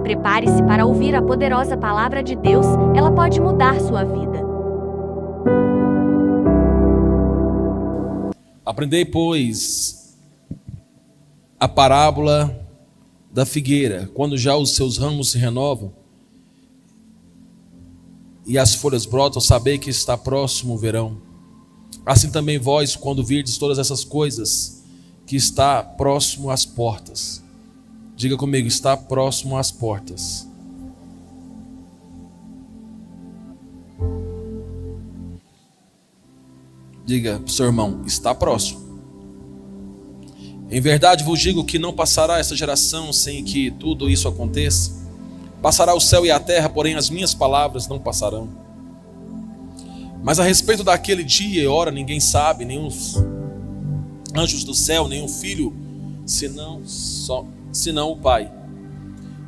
Prepare-se para ouvir a poderosa palavra de Deus, ela pode mudar sua vida. Aprendei, pois, a parábola da figueira. Quando já os seus ramos se renovam e as folhas brotam, sabei que está próximo o verão. Assim também vós, quando virdes todas essas coisas, que está próximo às portas. Diga comigo, está próximo às portas. Diga para o seu irmão, está próximo. Em verdade vos digo que não passará essa geração sem que tudo isso aconteça. Passará o céu e a terra, porém as minhas palavras não passarão. Mas a respeito daquele dia e hora ninguém sabe, nem os anjos do céu, nem o Filho, senão o Pai.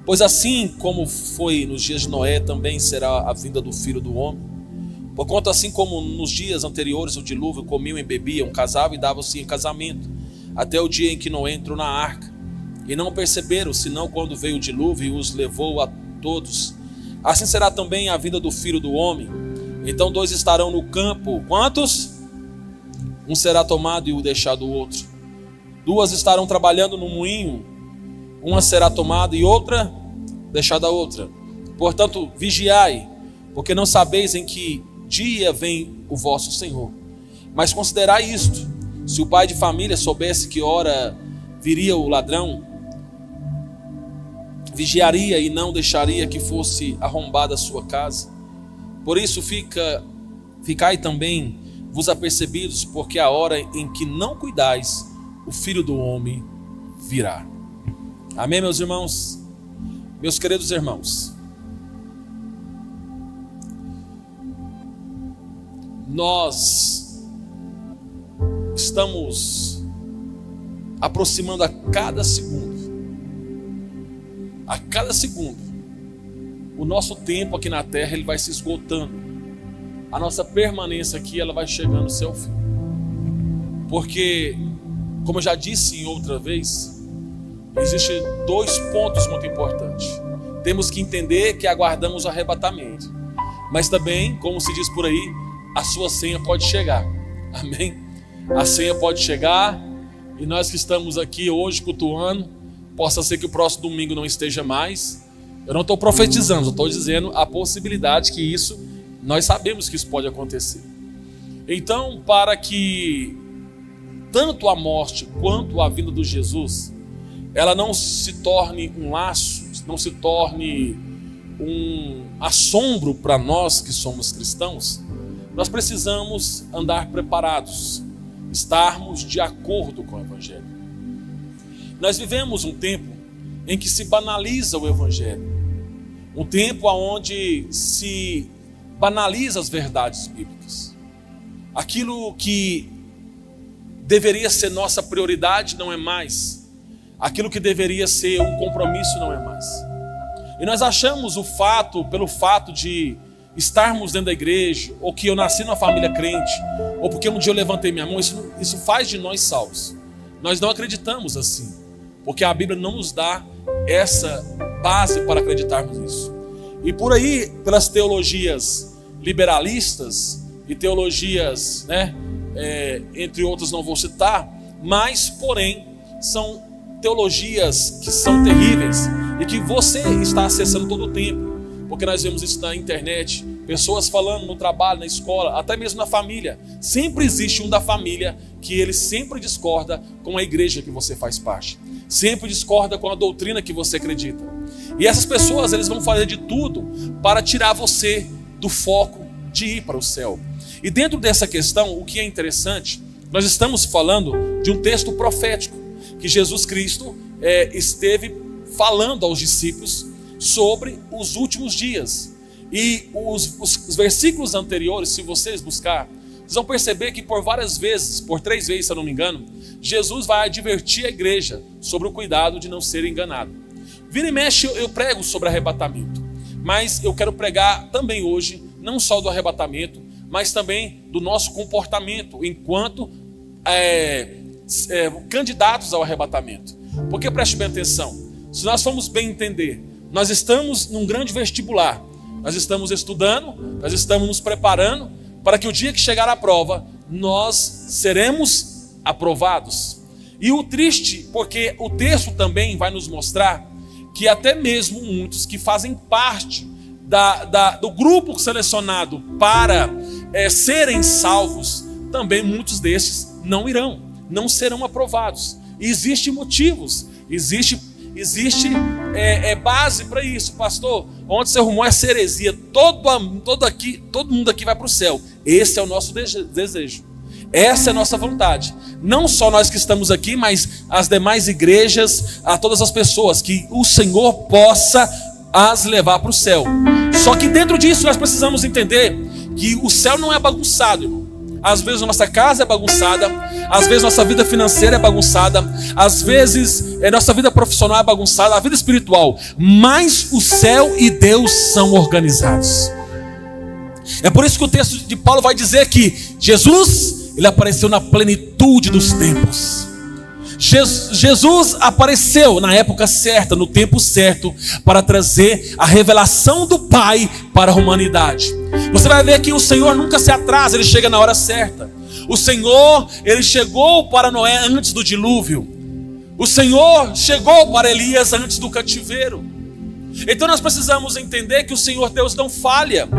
Pois assim como foi nos dias de Noé, também será a vinda do Filho do Homem. Porquanto assim como nos dias anteriores o dilúvio, comiam e bebiam, casavam e davam-se em casamento, até o dia em que Noé entrou na arca. E não perceberam, senão quando veio o dilúvio e os levou a todos. Assim será também a vinda do Filho do Homem. Então 2 estarão no campo. Quantos? Um será tomado e o deixado o outro. 2 estarão trabalhando no moinho. Uma será tomada e outra deixada a outra. Portanto, vigiai, porque não sabeis em que dia vem o vosso Senhor. Mas considerai isto: se o pai de família soubesse que hora viria o ladrão, vigiaria e não deixaria que fosse arrombada a sua casa. Por isso ficai também vos apercebidos, porque a hora em que não cuidais, o Filho do Homem virá. Amém, meus irmãos? Meus queridos irmãos, nós estamos aproximando a cada segundo, o nosso tempo aqui na terra ele vai se esgotando, a nossa permanência aqui ela vai chegando ao seu fim, porque, como eu já disse em outra vez, existem 2 pontos muito importantes. Temos que entender que aguardamos o arrebatamento, mas também, como se diz por aí, a sua senha pode chegar. Amém? A senha pode chegar e nós que estamos aqui hoje cultuando, possa ser que o próximo domingo não esteja mais. Eu não estou profetizando, eu estou dizendo a possibilidade que isso, nós sabemos que isso pode acontecer. Então, para que tanto a morte quanto a vinda de Jesus, ela não se torne um laço, não se torne um assombro para nós que somos cristãos, nós precisamos andar preparados, estarmos de acordo com o Evangelho. Nós vivemos um tempo em que se banaliza o Evangelho, um tempo onde se banaliza as verdades bíblicas. Aquilo que deveria ser nossa prioridade não é mais. Aquilo que deveria ser um compromisso não é mais. E nós achamos pelo fato de estarmos dentro da igreja, ou que eu nasci numa família crente, ou porque um dia eu levantei minha mão, isso faz de nós salvos. Nós não acreditamos assim, porque a Bíblia não nos dá essa base para acreditarmos nisso. E por aí, pelas teologias liberalistas e teologias, entre outras não vou citar, mas porém são teologias que são terríveis e que você está acessando todo o tempo, porque nós vemos isso na internet, pessoas falando no trabalho, na escola, até mesmo na família. Sempre existe um da família que ele sempre discorda com a igreja que você faz parte, sempre discorda com a doutrina que você acredita. E essas pessoas, eles vão fazer de tudo para tirar você do foco de ir para o céu. E dentro dessa questão, o que é interessante, nós estamos falando de um texto profético que Jesus Cristo esteve falando aos discípulos sobre os últimos dias. E os versículos anteriores, se vocês buscar, vocês vão perceber que por 3 vezes, se eu não me engano, Jesus vai advertir a igreja sobre o cuidado de não ser enganado. Vira e mexe eu prego sobre arrebatamento, mas eu quero pregar também hoje, não só do arrebatamento, mas também do nosso comportamento enquanto candidatos ao arrebatamento. Porque preste bem atenção, se nós formos bem entender, nós estamos num grande vestibular. Nós estamos estudando, nós estamos nos preparando para que o dia que chegar a prova, nós seremos aprovados. E o triste, porque o texto também vai nos mostrar que até mesmo muitos que fazem parte do grupo selecionado para serem salvos, também muitos destes não serão aprovados. E existem motivos, existe base para isso. Pastor, onde você arrumou essa heresia? Todo mundo aqui vai para o céu. Esse é o nosso desejo, essa é a nossa vontade. Não só nós que estamos aqui, mas as demais igrejas, a todas as pessoas, que o Senhor possa as levar para o céu. Só que dentro disso nós precisamos entender que o céu não é bagunçado, irmão. Às vezes a nossa casa é bagunçada, às vezes nossa vida financeira é bagunçada, às vezes nossa vida profissional é bagunçada, a vida espiritual, mas o céu e Deus são organizados. É por isso que o texto de Paulo vai dizer que Jesus, ele apareceu na plenitude dos tempos. Jesus apareceu na época certa, no tempo certo, para trazer a revelação do Pai para a humanidade. Você vai ver que o Senhor nunca se atrasa, ele chega na hora certa. O Senhor, ele chegou para Noé antes do dilúvio. O Senhor chegou para Elias antes do cativeiro. Então nós precisamos entender que o Senhor Deus não falha,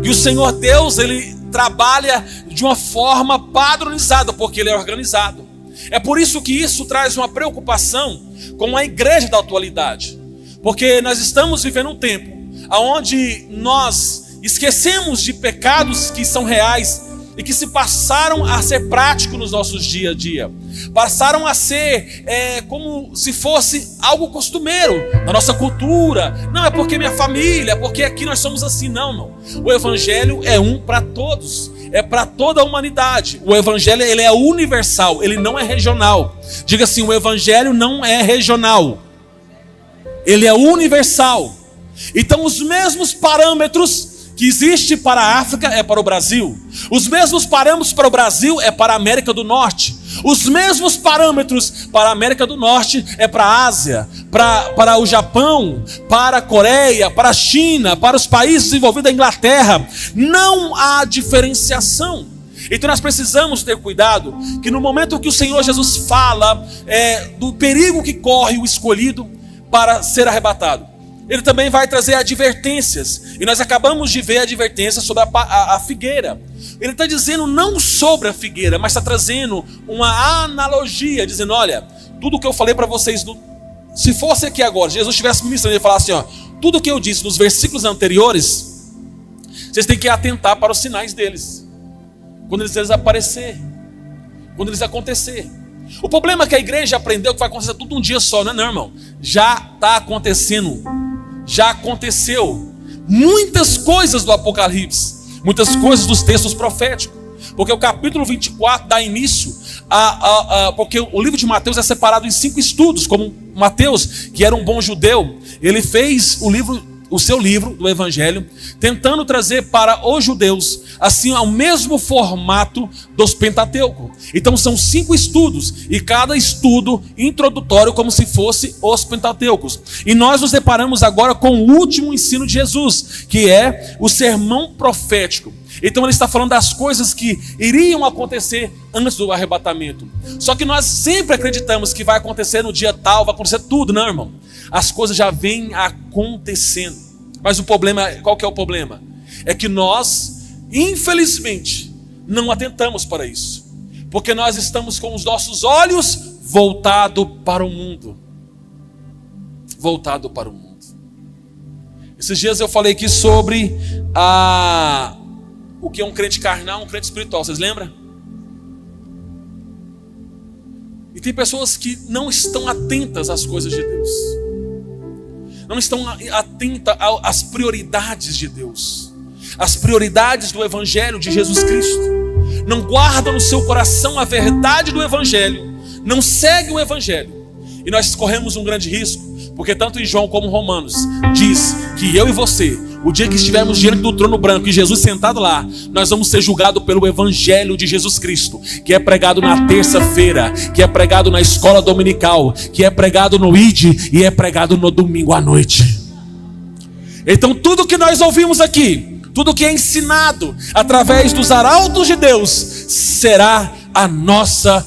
que o Senhor Deus, ele trabalha de uma forma padronizada, porque ele é organizado. É por isso que isso traz uma preocupação com a igreja da atualidade, porque nós estamos vivendo um tempo onde nós esquecemos de pecados que são reais e que se passaram a ser práticos nos nossos dia a dia, passaram a ser como se fosse algo costumeiro na nossa cultura. Não é porque minha família, é porque aqui nós somos assim. Não. O evangelho é um para todos, é para toda a humanidade. O evangelho, ele é universal, ele não é regional. Diga assim: o evangelho não é regional, ele é universal. Então os mesmos parâmetros que existe para a África é para o Brasil. Os mesmos parâmetros para o Brasil é para a América do Norte. Os mesmos parâmetros para a América do Norte é para a Ásia, para o Japão, para a Coreia, para a China, para os países envolvidos da Inglaterra. Não há diferenciação. Então nós precisamos ter cuidado que no momento que o Senhor Jesus fala do perigo que corre o escolhido para ser arrebatado, ele também vai trazer advertências. E nós acabamos de ver advertências sobre a figueira. Ele está dizendo não sobre a figueira, mas está trazendo uma analogia, dizendo: olha, tudo que eu falei para vocês, se fosse aqui agora, Jesus estivesse ministrando, ele falasse assim: tudo que eu disse nos versículos anteriores, vocês têm que atentar para os sinais deles, quando eles aparecerem, quando eles acontecerem. O problema é que a igreja aprendeu que vai acontecer tudo um dia só. Não, irmão, já está acontecendo. Já aconteceu muitas coisas do Apocalipse, muitas coisas dos textos proféticos, porque o capítulo 24 dá início porque o livro de Mateus é separado em 5 estudos. Como Mateus, que era um bom judeu, ele fez o seu livro do Evangelho, tentando trazer para os judeus assim ao mesmo formato dos Pentateuco. Então são 5 estudos, e cada estudo introdutório como se fosse os Pentateucos. E nós nos deparamos agora com o último ensino de Jesus, que é o sermão profético. Então ele está falando das coisas que iriam acontecer antes do arrebatamento. Só que nós sempre acreditamos que vai acontecer no dia tal, vai acontecer tudo. Não, irmão, as coisas já vêm acontecendo. Mas o problema, qual que é o problema? É que nós, infelizmente, não atentamos para isso, porque nós estamos com os nossos olhos voltados para o mundo. Voltado para o mundo. Esses dias eu falei aqui sobre o que é um crente carnal, um crente espiritual. Vocês lembram? E tem pessoas que não estão atentas às coisas de Deus, não estão atentas às prioridades de Deus, às prioridades do Evangelho de Jesus Cristo. Não guardam no seu coração a verdade do Evangelho, não seguem o Evangelho. E nós corremos um grande risco, porque tanto em João como em Romanos diz que eu e você, o dia que estivermos diante do trono branco e Jesus sentado lá, nós vamos ser julgados pelo Evangelho de Jesus Cristo, que é pregado na terça-feira, que é pregado na escola dominical, que é pregado no ID e é pregado no domingo à noite. Então tudo que nós ouvimos aqui, tudo que é ensinado através dos arautos de Deus, será a nossa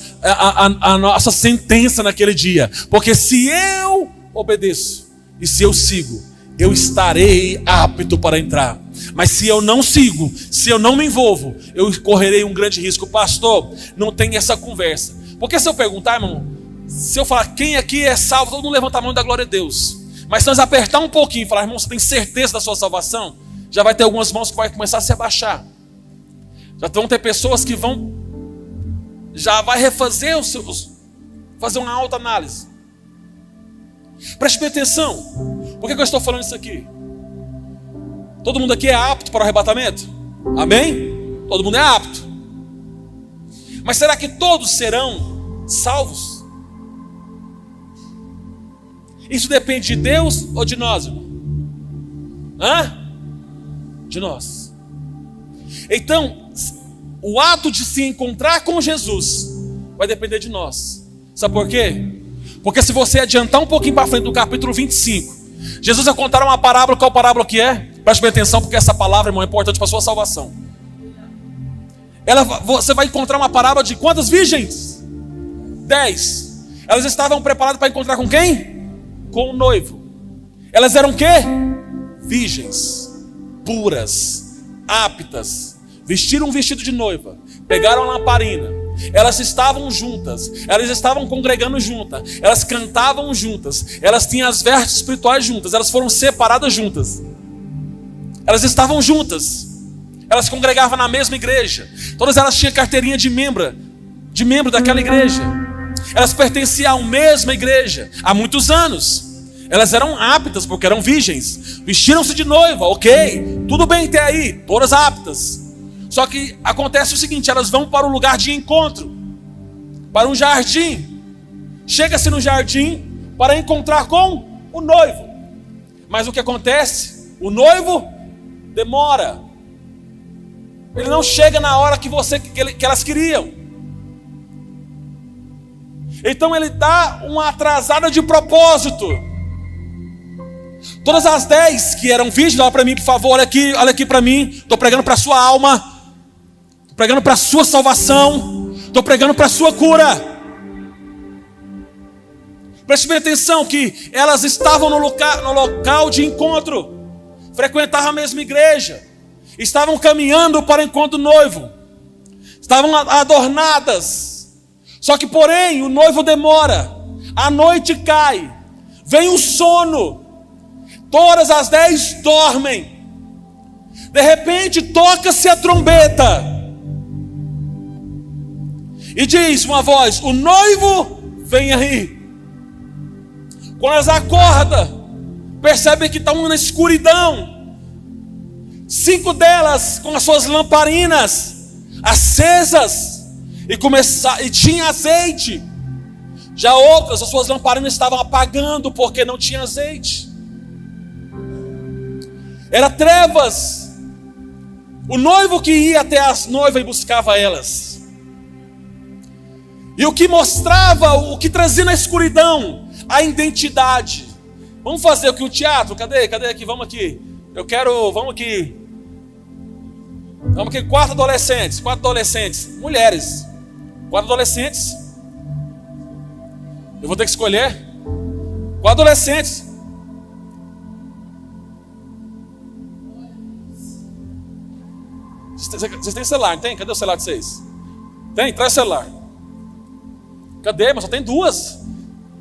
sentença naquele dia. Porque se eu obedeço e se eu sigo, eu estarei apto para entrar. Mas se eu não sigo, se eu não me envolvo, eu correrei um grande risco. Pastor, não tem essa conversa. Porque se eu perguntar, irmão, se eu falar quem aqui é salvo, todo mundo levanta a mão e dá glória a Deus. Mas se nós apertar um pouquinho e falar, irmão, você tem certeza da sua salvação? Já vai ter algumas mãos que vai começar a se abaixar. Já vão ter pessoas que já vai refazer fazer uma autoanálise. Preste bem atenção. Por que eu estou falando isso aqui? Todo mundo aqui é apto para o arrebatamento? Amém? Todo mundo é apto. Mas será que todos serão salvos? Isso depende de Deus ou de nós, irmão? De nós. Então, o ato de se encontrar com Jesus vai depender de nós. Sabe por quê? Porque se você adiantar um pouquinho para frente do capítulo 25, Jesus vai contar uma parábola. Qual parábola que é? Preste bem atenção, porque essa palavra, irmão, é importante para a sua salvação. Você vai encontrar uma parábola de quantas virgens? 10. Elas estavam preparadas para encontrar com quem? Com o noivo. Elas eram o quê? Virgens, puras, aptas. Vestiram um vestido de noiva, pegaram a lamparina. Elas estavam juntas, elas estavam congregando juntas, elas cantavam juntas, elas tinham as vestes espirituais juntas, elas foram separadas juntas. Elas estavam juntas, elas congregavam na mesma igreja, todas elas tinham carteirinha de membro daquela igreja. Elas pertenciam à mesma igreja há muitos anos. Elas eram aptas porque eram virgens, vestiram-se de noiva, ok, tudo bem até aí, todas aptas. Só que acontece o seguinte, elas vão para um lugar de encontro, para um jardim. Chega-se no jardim para encontrar com o noivo. Mas o que acontece? O noivo demora. Ele não chega na hora que elas queriam. Então ele dá uma atrasada de propósito. Todas as 10 que eram virgens, olha para mim, por favor, olha aqui para mim. Estou pregando para a sua alma, estou pregando para a sua salvação, estou pregando para a sua cura. Preste bem atenção que elas estavam no local de encontro, frequentavam a mesma igreja, estavam caminhando para o encontro do noivo, estavam adornadas. Só que porém o noivo demora, a noite cai, vem o sono, todas as 10 dormem. De repente toca-se a trombeta e diz uma voz: o noivo vem aí. Quando elas acordam, percebem que estão na escuridão. 5 delas com as suas lamparinas acesas e tinha azeite. Já outras, as suas lamparinas estavam apagando porque não tinha azeite. Era trevas. O noivo que ia até as noivas e buscava elas. E o que mostrava, o que trazia na escuridão, a identidade. Vamos fazer o que o teatro? Cadê aqui? Vamos aqui. Vamos aqui. Vamos aqui, 4 adolescentes, mulheres. 4 adolescentes. Eu vou ter que escolher 4 adolescentes. Vocês têm celular, não tem? Cadê o celular de vocês? Tem? Traz o celular. Cadê? Mas só tem 2.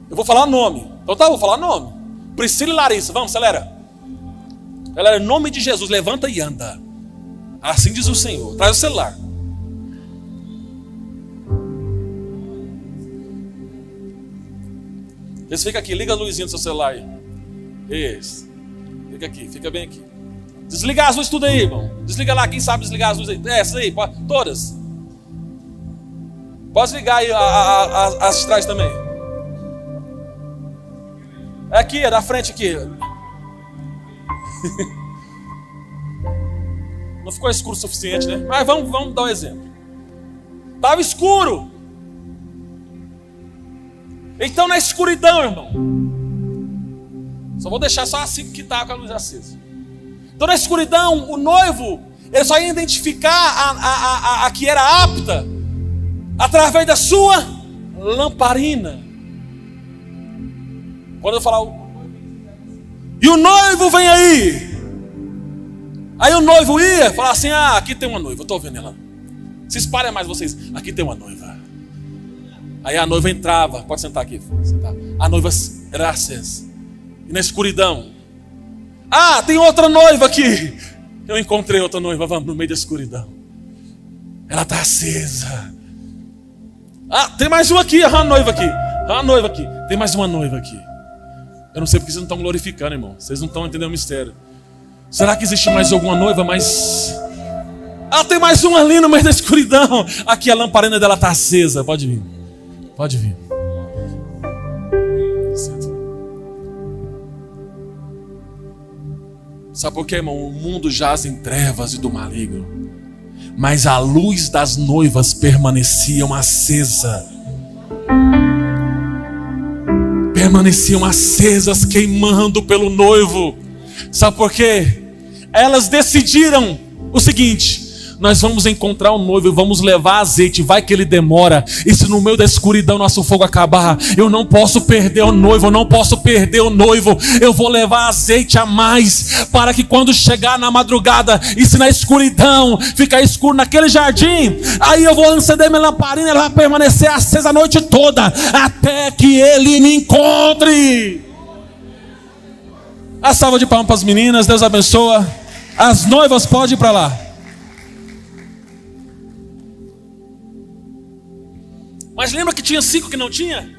Eu vou falar o nome. Então tá, vou falar o nome. Priscila e Larissa, vamos, acelera. Galera, em nome de Jesus, levanta e anda. Assim diz o Senhor. Traz o celular. Esse fica aqui, liga a luzinha do seu celular aí. Isso. Fica aqui, fica bem aqui. Desliga as luzes tudo aí, irmão. Desliga lá, quem sabe desligar as luzes aí. Essas aí, todas. Pode ligar aí as de trás também. É aqui, é da frente aqui. Não ficou escuro o suficiente, né? Mas vamos dar um exemplo. Estava escuro. Então na escuridão, irmão. Só vou deixar só assim que está com a luz acesa. Então na escuridão, o noivo, ele só ia identificar a que era apta através da sua lamparina. Quando eu falar, e o noivo vem aí. Aí o noivo ia falar assim: aqui tem uma noiva, eu estou vendo ela. Se espalha mais vocês, aqui tem uma noiva. Aí a noiva entrava, pode sentar aqui, sentar. A noiva era acesa. E na escuridão, tem outra noiva aqui. Eu encontrei outra noiva, vamos, no meio da escuridão. Ela está acesa. Tem mais uma aqui, uma noiva aqui. Uma noiva aqui, tem mais uma noiva aqui. Eu não sei porque vocês não estão glorificando, irmão. Vocês não estão entendendo o mistério. Será que existe mais alguma noiva? Mas tem mais uma ali no meio da escuridão. Aqui a lamparina dela está acesa. Pode vir. Pode vir. Sabe por quê, irmão? O mundo jaz em trevas e do maligno, mas a luz das noivas permaneciam acesa. Permaneciam acesas, queimando pelo noivo. Sabe por quê? Elas decidiram o seguinte: nós vamos encontrar o noivo e vamos levar azeite. Vai que ele demora. E se no meio da escuridão nosso fogo acabar, eu não posso perder o noivo. Eu não posso perder o noivo. Eu vou levar azeite a mais, para que quando chegar na madrugada, e se na escuridão ficar escuro naquele jardim, aí eu vou acender minha lamparina. Ela vai permanecer acesa a noite toda, até que ele me encontre. A salva de palmas para as meninas. Deus abençoa. As noivas podem ir para lá. Mas lembra que tinha 5 que não tinha?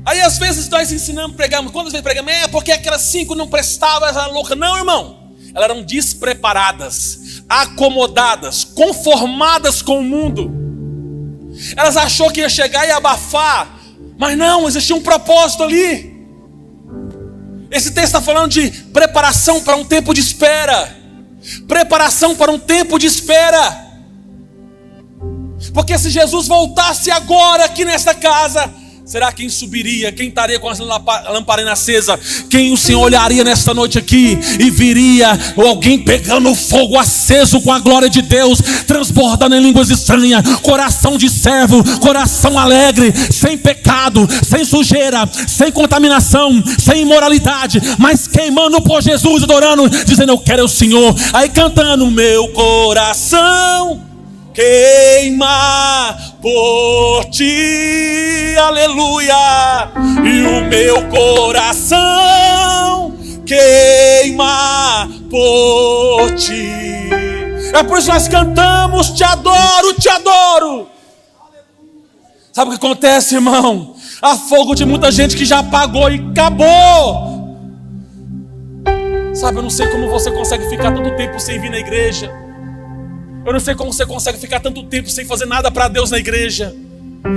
Aí às vezes nós ensinamos, pregamos. Quantas vezes pregamos? Porque aquelas 5 não prestavam, elas eram loucas. Não, irmão. Elas eram despreparadas, acomodadas, conformadas com o mundo. Elas achou que ia chegar e abafar. Mas não, existia um propósito ali. Esse texto está falando de preparação para um tempo de espera. Preparação para um tempo de espera. Porque se Jesus voltasse agora aqui nesta casa, será quem subiria? Quem estaria com a lamparina acesa? Quem o Senhor olharia nesta noite aqui e viria alguém pegando fogo aceso com a glória de Deus, transbordando em línguas estranhas, coração de servo, coração alegre, sem pecado, sem sujeira, sem contaminação, sem imoralidade, mas queimando por Jesus, adorando, dizendo: eu quero o Senhor. Aí cantando: meu coração queima por ti, aleluia, e o meu coração queima por ti. É por isso que nós cantamos: te adoro, te adoro. Sabe o que acontece, irmão? Há fogo de muita gente que já apagou e acabou. Sabe, eu não sei como você consegue ficar tanto tempo sem vir na igreja. Eu não sei como você consegue ficar tanto tempo sem fazer nada para Deus na igreja.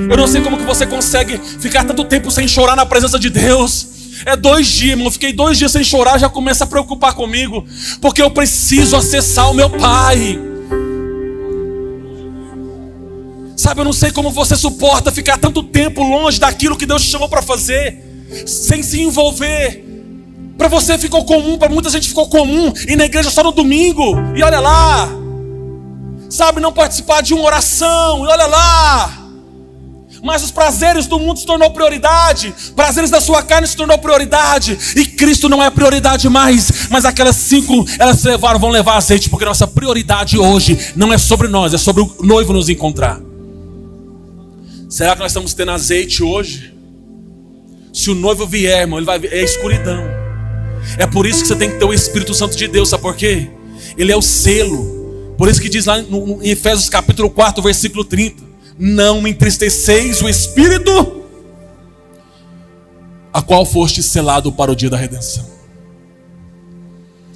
Eu não sei como que você consegue ficar tanto tempo sem chorar na presença de Deus. É 2 dias, irmão. Eu fiquei 2 dias sem chorar, já começa a preocupar comigo, porque eu preciso acessar o meu Pai. Sabe, eu não sei como você suporta ficar tanto tempo longe daquilo que Deus te chamou para fazer, sem se envolver. Para você ficou comum, para muita gente ficou comum ir na igreja só no domingo, e olha lá. Sabe, não participar de uma oração, e olha lá. Mas os prazeres do mundo se tornou prioridade, prazeres da sua carne se tornou prioridade, e Cristo não é prioridade mais. Mas aquelas 5, elas vão levar azeite, porque nossa prioridade hoje não é sobre nós, é sobre o noivo nos encontrar. Será que nós estamos tendo azeite hoje? Se o noivo vier, irmão, ele vai ver, é escuridão. É por isso que você tem que ter o Espírito Santo de Deus, sabe por quê? Ele é o selo. Por isso que diz lá em Efésios capítulo 4, versículo 30: não entristeceis o Espírito, a qual foste selado para o dia da redenção.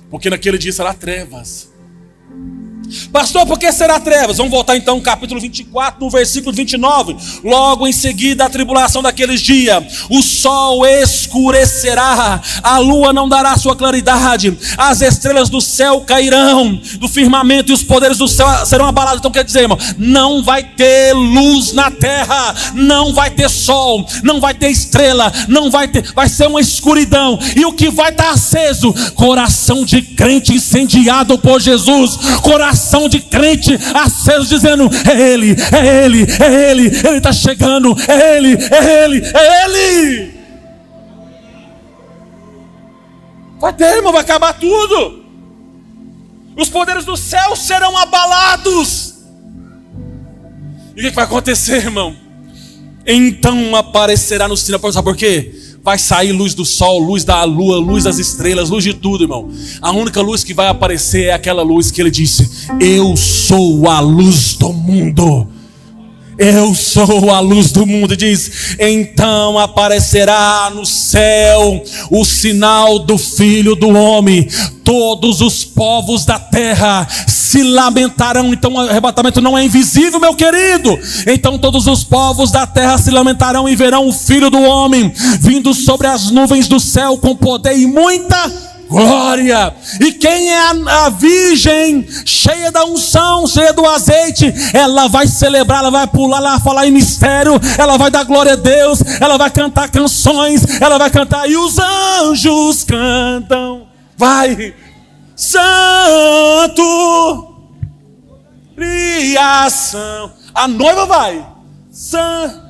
Porque naquele dia será trevas. Pastor, por que será trevas? Vamos voltar então ao capítulo 24, no versículo 29. Logo em seguida a tribulação daqueles dias, o sol escurecerá, a lua não dará sua claridade, as estrelas do céu cairão do firmamento e os poderes do céu serão abalados. Então quer dizer, irmão, não vai ter luz na terra, não vai ter sol, não vai ter estrela, vai ser uma escuridão. E o que vai estar aceso? Coração de crente incendiado por Jesus, coração de crente aceso, dizendo: é Ele, é Ele, é Ele, Ele está chegando, é Ele, é Ele, é Ele. Vai ter, irmão, vai acabar tudo. Os poderes do céu serão abalados. E o que vai acontecer, irmão? Então aparecerá no sinal. Sabe por quê? Vai sair luz do sol, luz da lua, luz das estrelas, luz de tudo, irmão. A única luz que vai aparecer é aquela luz que ele disse: eu sou a luz do mundo. Eu sou a luz do mundo. Diz: então aparecerá no céu o sinal do Filho do Homem. Todos os povos da terra se lamentarão. Então o arrebatamento não é invisível, meu querido. Então todos os povos da terra se lamentarão e verão o Filho do Homem vindo sobre as nuvens do céu com poder e muita glória. E quem é a virgem cheia da unção, cheia do azeite, ela vai celebrar, ela vai pular, ela vai falar em mistério, ela vai dar glória a Deus, ela vai cantar canções, ela vai cantar, e os anjos cantam, vai, santo, criação, a noiva vai, santo.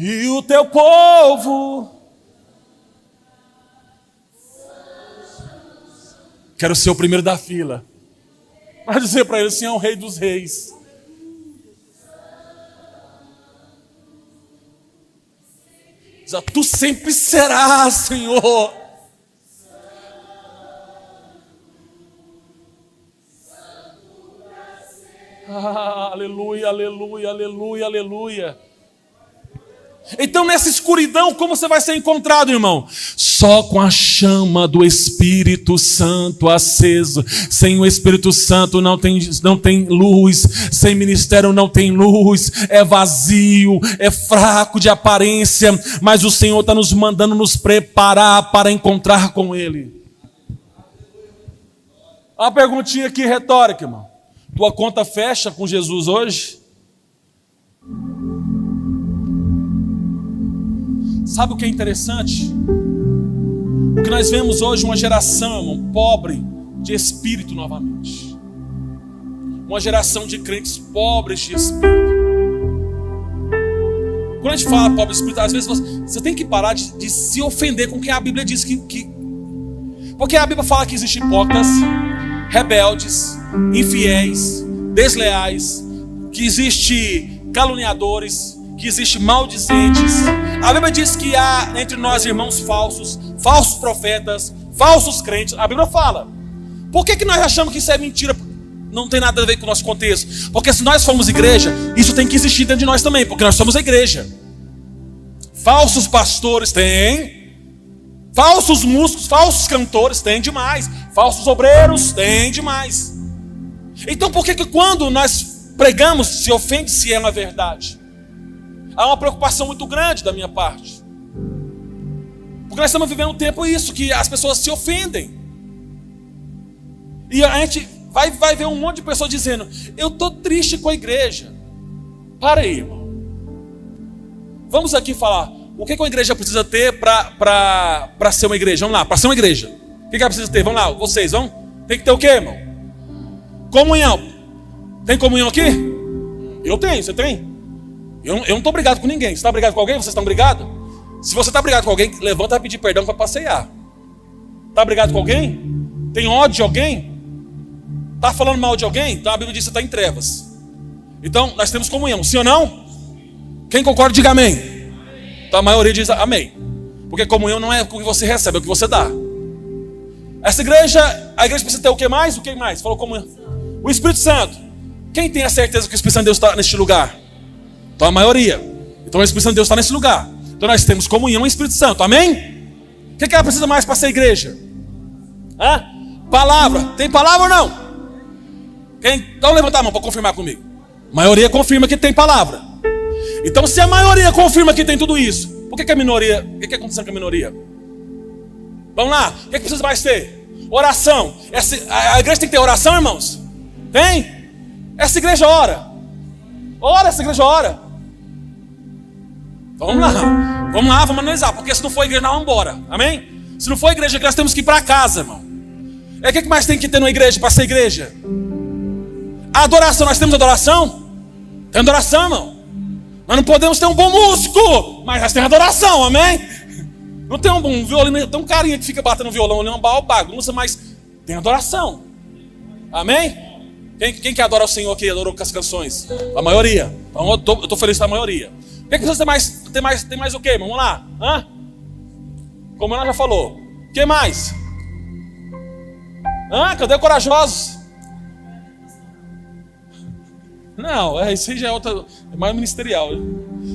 E o teu povo, quero ser o primeiro da fila, vai dizer para ele assim: é o Rei dos Reis. Tu sempre serás, Senhor. Aleluia, aleluia, aleluia, aleluia. Então nessa escuridão, como você vai ser encontrado, irmão? Só com a chama do Espírito Santo aceso. Sem o Espírito Santo não tem luz. Sem ministério não tem luz. É vazio, é fraco de aparência. Mas o Senhor está nos mandando nos preparar para encontrar com Ele. Uma perguntinha aqui retórica, irmão. Tua conta fecha com Jesus hoje? Sabe o que é interessante? O que nós vemos hoje, uma geração, irmão, pobre de espírito novamente. Uma geração de crentes pobres de espírito. Quando a gente fala pobre de espírito, às vezes você tem que parar de se ofender com o que a Bíblia diz que... Porque a Bíblia fala que existem hipócritas, rebeldes, infiéis, desleais, que existem caluniadores, que existem maldizentes. A Bíblia diz que há entre nós irmãos falsos, falsos profetas, falsos crentes. A Bíblia fala. Por que nós achamos que isso é mentira? Não tem nada a ver com o nosso contexto. Porque se nós formos igreja, isso tem que existir dentro de nós também, porque nós somos a igreja. Falsos pastores tem, falsos músicos, falsos cantores tem demais, falsos obreiros tem demais. Então por que quando nós pregamos se ofende se é uma verdade? Há uma preocupação muito grande da minha parte. Porque nós estamos vivendo um tempo isso, que as pessoas se ofendem. E a gente vai ver um monte de pessoas dizendo: eu estou triste com a igreja. Para aí, irmão. Vamos aqui falar. O que a igreja precisa ter para ser uma igreja? Vamos lá, para ser uma igreja. O que ela precisa ter? Vamos lá, vocês vão? Tem que ter o quê, irmão? Comunhão. Tem comunhão aqui? Eu tenho, você tem? Eu não estou brigado com ninguém. Você está brigado com alguém? Vocês estão brigados? Se você está brigado com alguém, levanta e vai pedir perdão para passear. Está brigado com alguém? Tem ódio de alguém? Está falando mal de alguém? Então a Bíblia diz que você está em trevas. Então nós temos comunhão, sim ou não? Quem concorda, diga amém. Então a maioria diz amém. Porque comunhão não é o que você recebe, é o que você dá. Essa igreja, a igreja precisa ter o que mais? O que mais? Falou comunhão. O Espírito Santo. Quem tem a certeza que o Espírito Santo de Deus está neste lugar? Então a maioria. Então o Espírito Santo de Deus está nesse lugar. Então nós temos comunhão com o Espírito Santo. Amém? O que ela precisa mais para ser igreja? Palavra. Tem palavra ou não? Então levanta a mão para confirmar comigo. A maioria confirma que tem palavra. Então se a maioria confirma que tem tudo isso, por que a minoria? O que está acontecendo com a minoria? Vamos lá. O que precisa mais ter? Oração. A igreja tem que ter oração, irmãos? Tem? Essa igreja ora. Ora, essa igreja ora. Vamos lá, vamos analisar. Porque se não for igreja, nós vamos embora. Amém? Se não for igreja, nós temos que ir para casa, irmão. O que mais tem que ter numa igreja para ser igreja? A adoração, nós temos adoração? Tem adoração, irmão. Nós não podemos ter um bom músico, mas nós temos adoração, amém? Não tem um bom violino, tem um carinha que fica batendo violão, ele é uma bagunça, mas tem adoração. Amém? Quem que adora o Senhor aqui, adorou com as canções? A maioria. Então eu estou feliz com a maioria. O que precisa ter mais o quê, irmão? Vamos lá. Como ela já falou. O que mais? Cadê corajosos? Não, isso aí já é outra, é mais ministerial.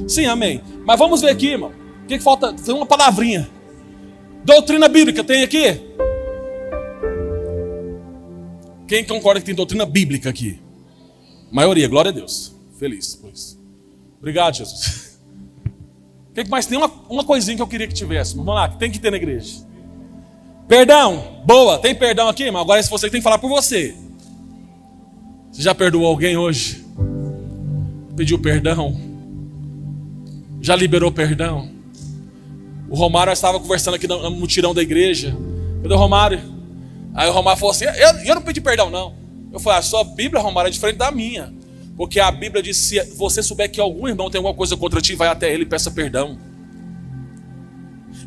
Sim, amém. Mas vamos ver aqui, irmão. O que falta? Tem uma palavrinha. Doutrina bíblica, tem aqui? Quem concorda que tem doutrina bíblica aqui? Maioria, glória a Deus. Feliz por isso. Obrigado, Jesus. O que mais? Tem uma coisinha que eu queria que tivesse. Vamos lá, que tem que ter na igreja. Perdão, boa. Tem perdão aqui, irmão? Agora você tem que falar por você. Você já perdoou alguém hoje? Pediu perdão? Já liberou perdão? O Romário estava conversando aqui no mutirão da igreja. Cadê o Romário? Aí o Romário falou assim, eu não pedi perdão não. Eu falei, a sua Bíblia, Romário, é diferente da minha. Porque a Bíblia diz, se você souber que algum irmão tem alguma coisa contra ti, vai até ele e peça perdão.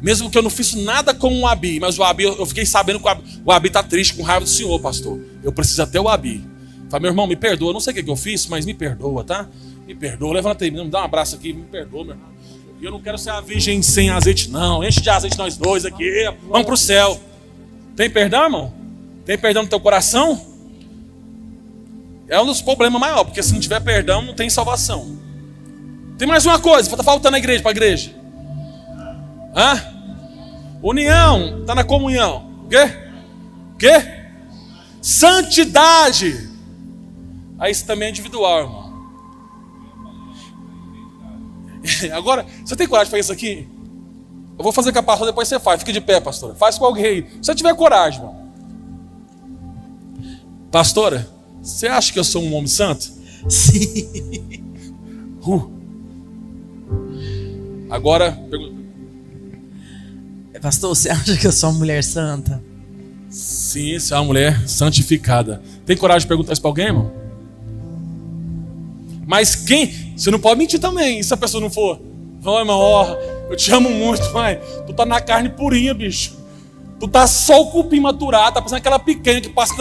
Mesmo que eu não fiz nada com o Abi, mas o Abi, eu fiquei sabendo que o Abi está triste, com raiva do Senhor, pastor. Eu preciso até o Abi. Falei, meu irmão, me perdoa, eu não sei o que eu fiz, mas me perdoa, tá? Me perdoa, levanta aí, me dá um abraço aqui, me perdoa, meu irmão. E eu não quero ser a virgem sem azeite, não. Enche de azeite nós dois aqui, vamos pro céu. Tem perdão, irmão? Tem perdão no teu coração? É um dos problemas maiores, porque se não tiver perdão, não tem salvação. Tem mais uma coisa, está faltando a igreja para a igreja. União, está na comunhão. O quê? Santidade. Aí isso também é individual, irmão. Agora, você tem coragem de fazer isso aqui? Eu vou fazer com a pastora, depois você faz. Fica de pé, pastora. Faz com alguém aí. Se você tiver coragem, irmão. Pastora, você acha que eu sou um homem santo? Sim. Agora, pergunta. Pastor, você acha que eu sou uma mulher santa? Sim, você é uma mulher santificada. Tem coragem de perguntar isso para alguém, irmão? Mas quem? Você não pode mentir também, se a pessoa não for. Não, irmão, eu te amo muito, mas tu tá na carne purinha, bicho. Tu tá só o cupim maturado, tá passando aquela picanha que passa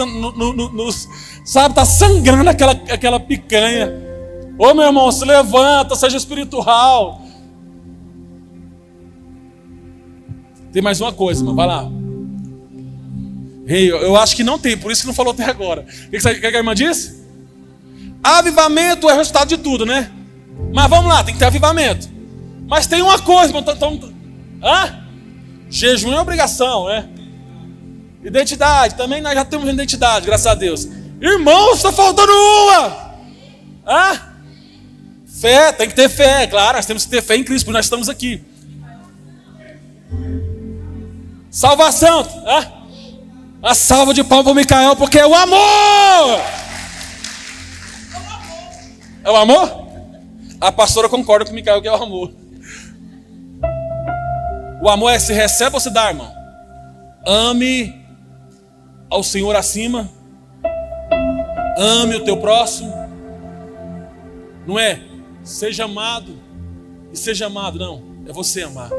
sabe, tá sangrando aquela picanha. Ô meu irmão, se levanta, seja espiritual. Tem mais uma coisa, irmão, vai lá. Ei, eu acho que não tem, por isso que não falou até agora. O que a irmã disse? Avivamento é o resultado de tudo, né? Mas vamos lá, tem que ter avivamento. Mas tem uma coisa, irmão. Jejum é obrigação, né? Identidade, também nós já temos identidade, graças a Deus. Irmãos, está faltando uma. Fé, tem que ter fé, claro. Nós temos que ter fé em Cristo, porque nós estamos aqui. Salvação. A salva de palmas para o Micael, porque é o amor. É o amor? A pastora concorda com o Micael que é o amor. O amor é se recebe ou se dá, irmão? Ame ao Senhor acima. Ame o teu próximo. Não é seja amado e seja amado, não. É você amar.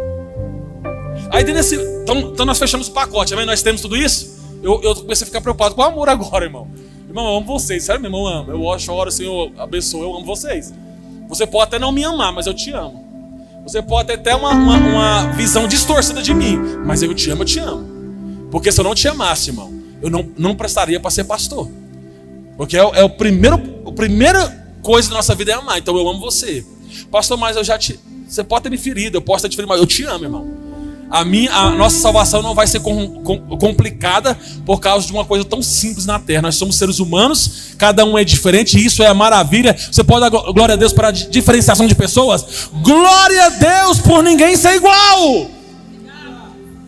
Aí então nós fechamos o pacote, amém? Nós temos tudo isso. Eu comecei a ficar preocupado com o amor agora, irmão. Irmão, eu amo vocês, sério, meu irmão, eu amo. Eu choro, Senhor, abençoe, eu amo vocês. Você pode até não me amar, mas eu te amo. Você pode ter uma visão distorcida de mim, mas eu te amo. Porque se eu não te amasse, irmão, eu não prestaria para ser pastor. Porque é a primeira coisa da nossa vida é amar. Então eu amo você. Pastor, mas você pode ter me ferido, eu posso ter te ferido, mas eu te amo, irmão. A nossa salvação não vai ser complicada por causa de uma coisa tão simples na terra. Nós somos seres humanos, cada um é diferente, e isso é a maravilha. Você pode dar glória a Deus para a diferenciação de pessoas? Glória a Deus por ninguém ser igual.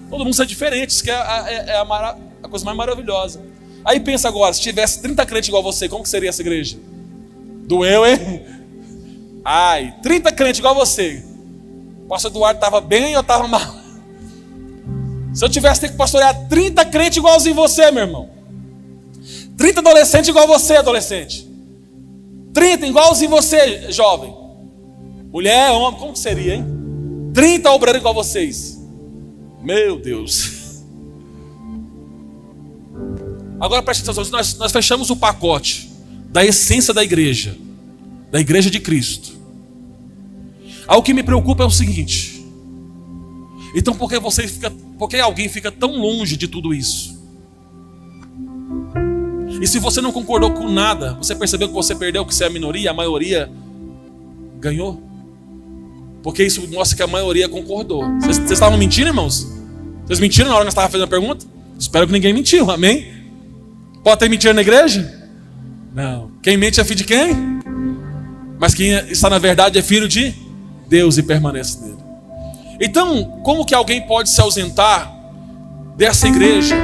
Todo mundo ser diferente, isso que é a coisa mais maravilhosa. Aí pensa agora, se tivesse 30 crentes igual você, como que seria essa igreja? Doeu, hein? Ai, 30 crentes igual você. O pastor Eduardo estava bem ou estava mal? Se eu tivesse que pastorear 30 crentes igualzinho você, meu irmão. 30 adolescentes igual você, adolescente. 30 igualzinho você, jovem. Mulher, homem, como que seria, hein? 30 obreiros igual vocês. Meu Deus. Agora preste atenção, nós fechamos o pacote da essência da igreja de Cristo. Algo que me preocupa é o seguinte: então por que alguém fica tão longe de tudo isso? E se você não concordou com nada, você percebeu que você perdeu, que você é a minoria, a maioria ganhou? Porque isso mostra que a maioria concordou. Vocês estavam mentindo, irmãos? Vocês mentiram na hora que nós estávamos fazendo a pergunta? Espero que ninguém mentiu, amém? Pode ter mentira na igreja? Não. Quem mente é filho de quem? Mas quem está na verdade é filho de Deus e permanece nele. Então, como que alguém pode se ausentar dessa igreja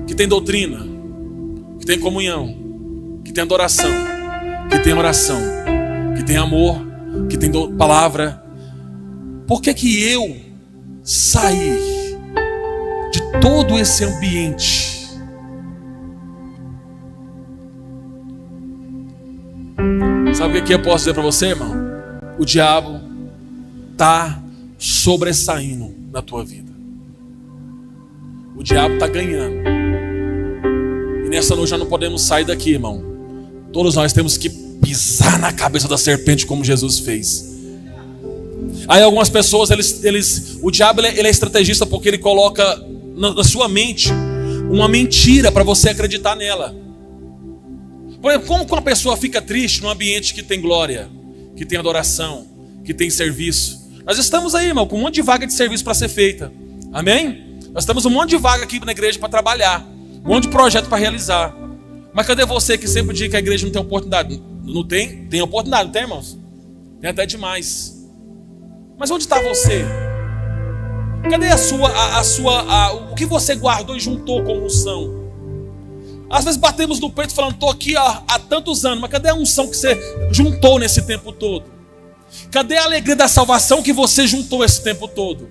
que tem doutrina, que tem comunhão, que tem adoração, que tem oração, que tem amor, que tem palavra? Por que eu sair de todo esse ambiente? Sabe o que eu posso dizer para você, irmão? O diabo está sobressaindo na tua vida. O diabo está ganhando. E nessa noite já não podemos sair daqui, irmão. Todos nós temos que pisar na cabeça da serpente como Jesus fez. Aí algumas pessoas, o diabo ele é estrategista porque ele coloca na sua mente uma mentira para você acreditar nela. Por exemplo, como uma pessoa fica triste num ambiente que tem glória, que tem adoração, que tem serviço? Nós estamos aí, irmão, com um monte de vaga de serviço para ser feita. Amém? Nós temos um monte de vaga aqui na igreja para trabalhar, um monte de projeto para realizar. Mas cadê você que sempre diz que a igreja não tem oportunidade? Não tem? Tem oportunidade, não tem, irmãos? Tem até demais. Mas onde está você? Cadê o que você guardou e juntou como unção? Às vezes batemos no peito falando, estou aqui há tantos anos, mas cadê a unção que você juntou nesse tempo todo? Cadê a alegria da salvação que você juntou esse tempo todo?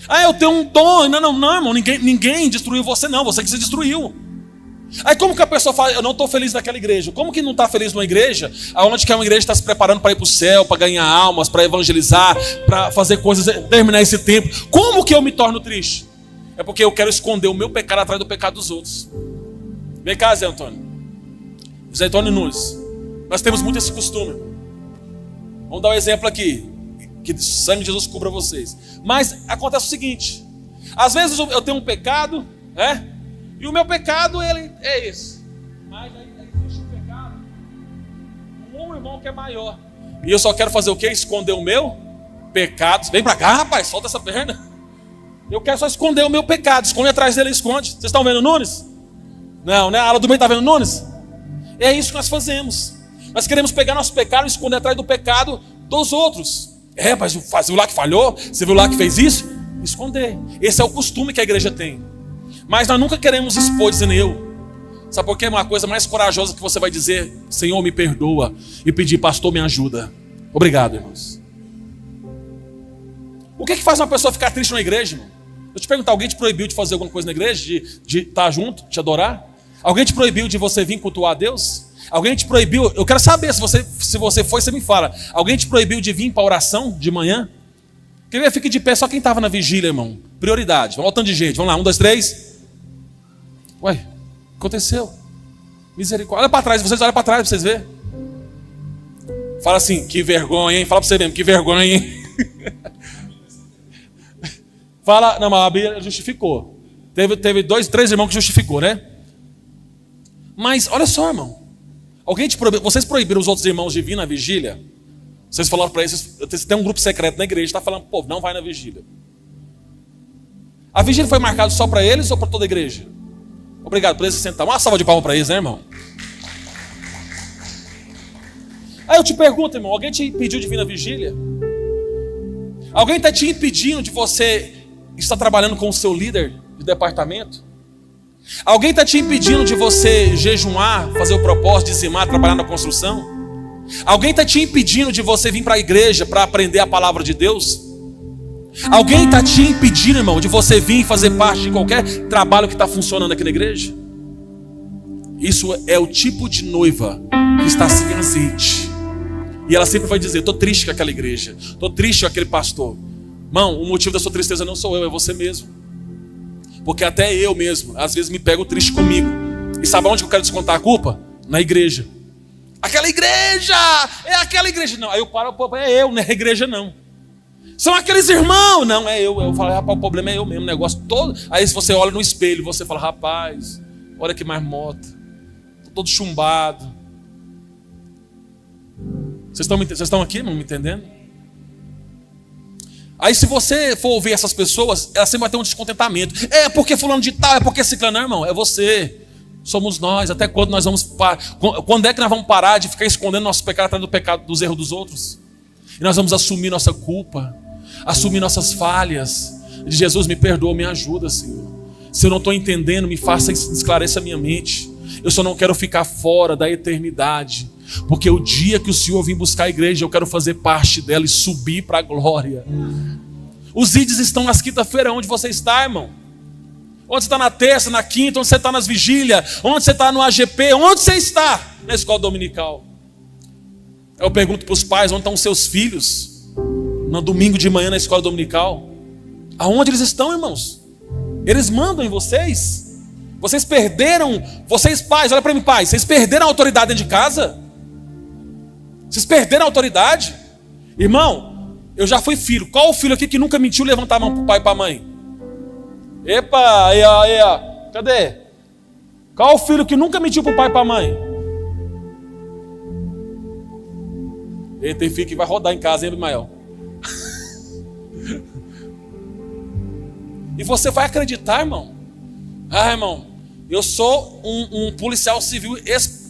Ah, eu tenho um dom. Não, irmão, ninguém destruiu você não, você que se destruiu. Aí como que a pessoa fala, eu não estou feliz naquela igreja? Como que não está feliz numa igreja onde que uma igreja está se preparando para ir para o céu, para ganhar almas, para evangelizar, para fazer coisas, terminar esse tempo? Como que eu me torno triste? É porque eu quero esconder o meu pecado atrás do pecado dos outros. Vem cá, Zé Antônio. Zé Antônio Nunes. Nós temos muito esse costume. Vamos dar um exemplo aqui. Que o sangue de Jesus cubra vocês. Mas acontece o seguinte. Às vezes eu tenho um pecado, né? E o meu pecado, ele é esse. Mas aí existe um pecado. Um irmão que é maior. E eu só quero fazer o quê? Esconder o meu pecado. Vem pra cá, rapaz, solta essa perna. Eu quero só esconder o meu pecado. Esconde atrás dele, esconde. Vocês estão vendo o Nunes? Não, né? A ala do meio está vendo o Nunes? É isso que nós fazemos. Nós queremos pegar nosso pecado e esconder atrás do pecado dos outros. Mas você viu lá que falhou? Você viu lá que fez isso? Esconder. Esse é o costume que a igreja tem. Mas nós nunca queremos expor dizendo eu. Sabe por quê? Uma coisa mais corajosa que você vai dizer: Senhor, me perdoa. E pedir, pastor, me ajuda. Obrigado, irmãos. O que faz uma pessoa ficar triste na igreja, irmão? Eu te perguntar, alguém te proibiu de fazer alguma coisa na igreja? De estar junto, te adorar? Alguém te proibiu de você vir cultuar a Deus? Alguém te proibiu? Eu quero saber, se você foi, você me fala. Alguém te proibiu de vir para a oração de manhã? Quer ver? Fique de pé só quem estava na vigília, irmão. Prioridade. Vamos lá, um tanto de gente. Vamos lá, 1, 2, 3. Ué, o que aconteceu? Misericórdia. Olha para trás, vocês olham para trás para vocês verem. Fala assim, que vergonha, hein? Fala para você mesmo, que vergonha, hein? Fala, não, mas a Bíblia justificou. Teve 2, 3 irmãos que justificou, né? Mas olha só, irmão. Vocês proibiram os outros irmãos de vir na vigília? Vocês falaram para eles, tem um grupo secreto na igreja, está falando, povo, não vai na vigília. A vigília foi marcada só para eles ou para toda a igreja? Obrigado por eles se sentar. Uma salva de palmas para eles, né, irmão? Aí eu te pergunto, irmão, alguém te impediu de vir na vigília? Alguém está te impedindo de você estar trabalhando com o seu líder de departamento? Alguém está te impedindo de você jejuar, fazer o propósito, dizimar, trabalhar na construção? Alguém está te impedindo de você vir para a igreja para aprender a palavra de Deus? Alguém está te impedindo, irmão, de você vir e fazer parte de qualquer trabalho que está funcionando aqui na igreja? Isso é o tipo de noiva que está sem azeite. E ela sempre vai dizer, estou triste com aquela igreja, estou triste com aquele pastor. Irmão, o motivo da sua tristeza não sou eu, é você mesmo. Porque até eu mesmo, às vezes me pego triste comigo. E sabe onde eu quero descontar a culpa? Na igreja. Aquela igreja, é aquela igreja. Não, aí eu paro, é eu, não é a igreja não. São aqueles irmãos, não, é eu. Eu falo, rapaz, o problema é eu mesmo, o negócio todo. Aí se você olha no espelho, você fala, rapaz, olha que marmota. Tô todo chumbado. Vocês estão aqui, irmão, me entendendo? Aí se você for ouvir essas pessoas, elas sempre vai ter um descontentamento. É porque fulano de tal, é porque ciclano, não, irmão, é você. Somos nós. Até quando nós vamos quando é que nós vamos parar de ficar escondendo nosso pecado atrás do pecado, dos erros dos outros? E nós vamos assumir nossa culpa, assumir nossas falhas. De Jesus, me perdoa, me ajuda, Senhor. Se eu não estou entendendo, me faça, esclareça a minha mente. Eu só não quero ficar fora da eternidade. Porque o dia que o Senhor vir buscar a igreja, eu quero fazer parte dela e subir para a glória. Os IDs estão nas quinta-feira. Onde você está, irmão? Onde você está na terça, na quinta? Onde você está nas vigílias? Onde você está no AGP? Onde você está na escola dominical? Eu pergunto para os pais, onde estão os seus filhos? No domingo de manhã na escola dominical? Aonde eles estão, irmãos? Eles mandam em vocês? Vocês perderam, vocês pais, olha para mim, pais, vocês perderam a autoridade dentro de casa? Vocês perderam a autoridade? Irmão, eu já fui filho. Qual o filho aqui que nunca mentiu levantar a mão para o pai e para a mãe? Epa, aí, ó. Cadê? Qual o filho que nunca mentiu para o pai e para a mãe? Ele tem filho que vai rodar em casa, hein, Abimael? E você vai acreditar, irmão? Ah, irmão, eu sou um policial civil.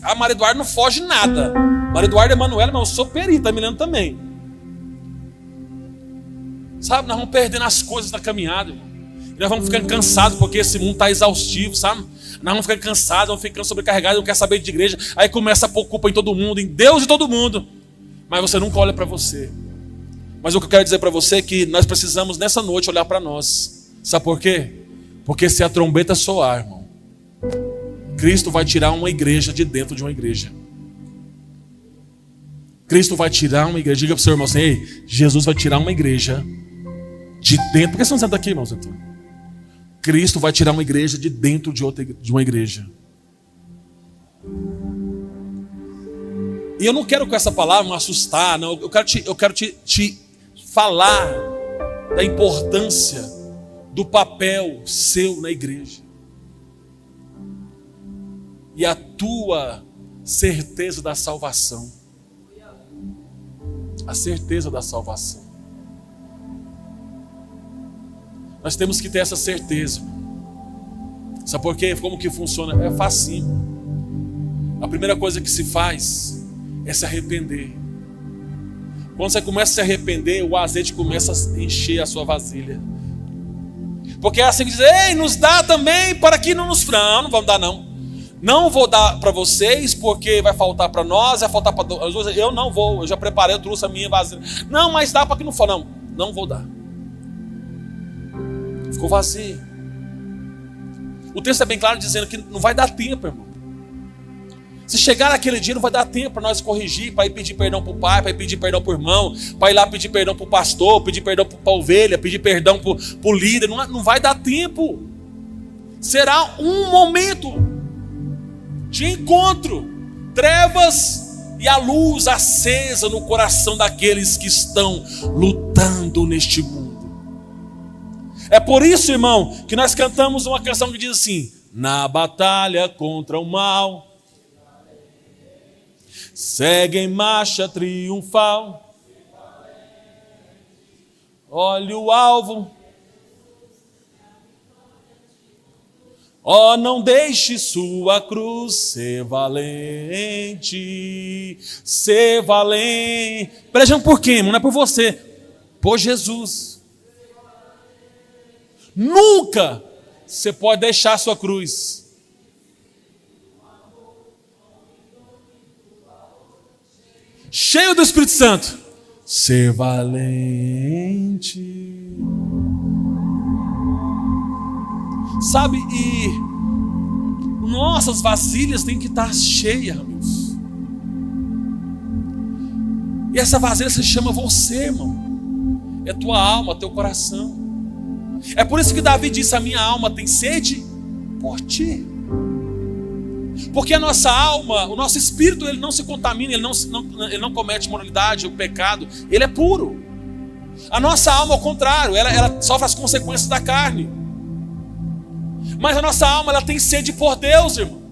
A Maria Eduarda não foge nada. Maria Eduarda e Emanuela, mas eu sou perito, a Milena também. Sabe, nós vamos perdendo as coisas da caminhada, irmão. E nós vamos ficando cansados porque esse mundo está exaustivo, sabe? Nós vamos ficando cansados, vamos ficando sobrecarregados, não quer saber de igreja. Aí começa a pôr culpa em todo mundo, em Deus e todo mundo. Mas você nunca olha para você. Mas o que eu quero dizer para você é que nós precisamos nessa noite olhar para nós. Sabe por quê? Porque se a trombeta soar, irmão, Cristo vai tirar uma igreja de dentro de uma igreja. Cristo vai tirar uma igreja. Diga para o seu irmão assim, ei, Jesus vai tirar uma igreja de dentro. Por que você não senta aqui, irmão? Cristo vai tirar uma igreja de dentro de uma igreja. E eu não quero com essa palavra me assustar, não. Eu quero te falar da importância do papel seu na igreja. E a tua certeza da salvação. A certeza da salvação. Nós temos que ter essa certeza. Sabe por quê? Como que funciona? É facinho. A primeira coisa que se faz é se arrepender. Quando você começa a se arrepender, o azeite começa a encher a sua vasilha. Porque é assim que diz, ei, nos dá também para que não nos... Não vamos dar não. Não vou dar para vocês porque vai faltar para nós, vai faltar para... Eu não vou, eu já preparei, eu trouxe a minha vasilha. Não, mas dá para que não for. Não vou dar. Ficou vazio. O texto é bem claro dizendo que não vai dar tempo, irmão. Se chegar naquele dia, não vai dar tempo para nós corrigir, para ir pedir perdão para o pai, para ir pedir perdão para o irmão, para ir lá pedir perdão para o pastor, pedir perdão para a ovelha, pedir perdão para o líder. Não vai dar tempo. Será um momento de encontro, trevas e a luz acesa no coração daqueles que estão lutando neste mundo. É por isso, irmão, que nós cantamos uma canção que diz assim: na batalha contra o mal, segue em marcha triunfal. Olha o alvo. Ó, não deixe sua cruz ser valente, ser valente. Pelejando por quem, irmão? Não é por você, por Jesus. Nunca você pode deixar sua cruz. Cheio do Espírito Santo. Ser valente. Sabe, e nossas vasilhas têm que estar cheias, amigos. E essa vasilha se chama você, irmão. É tua alma, teu coração. É por isso que Davi disse: a minha alma tem sede por ti. Porque a nossa alma, o nosso espírito, ele não se contamina, ele não comete imoralidade, o pecado, ele é puro. A nossa alma, ao contrário, ela sofre as consequências da carne. Mas a nossa alma, ela tem sede por Deus, irmão.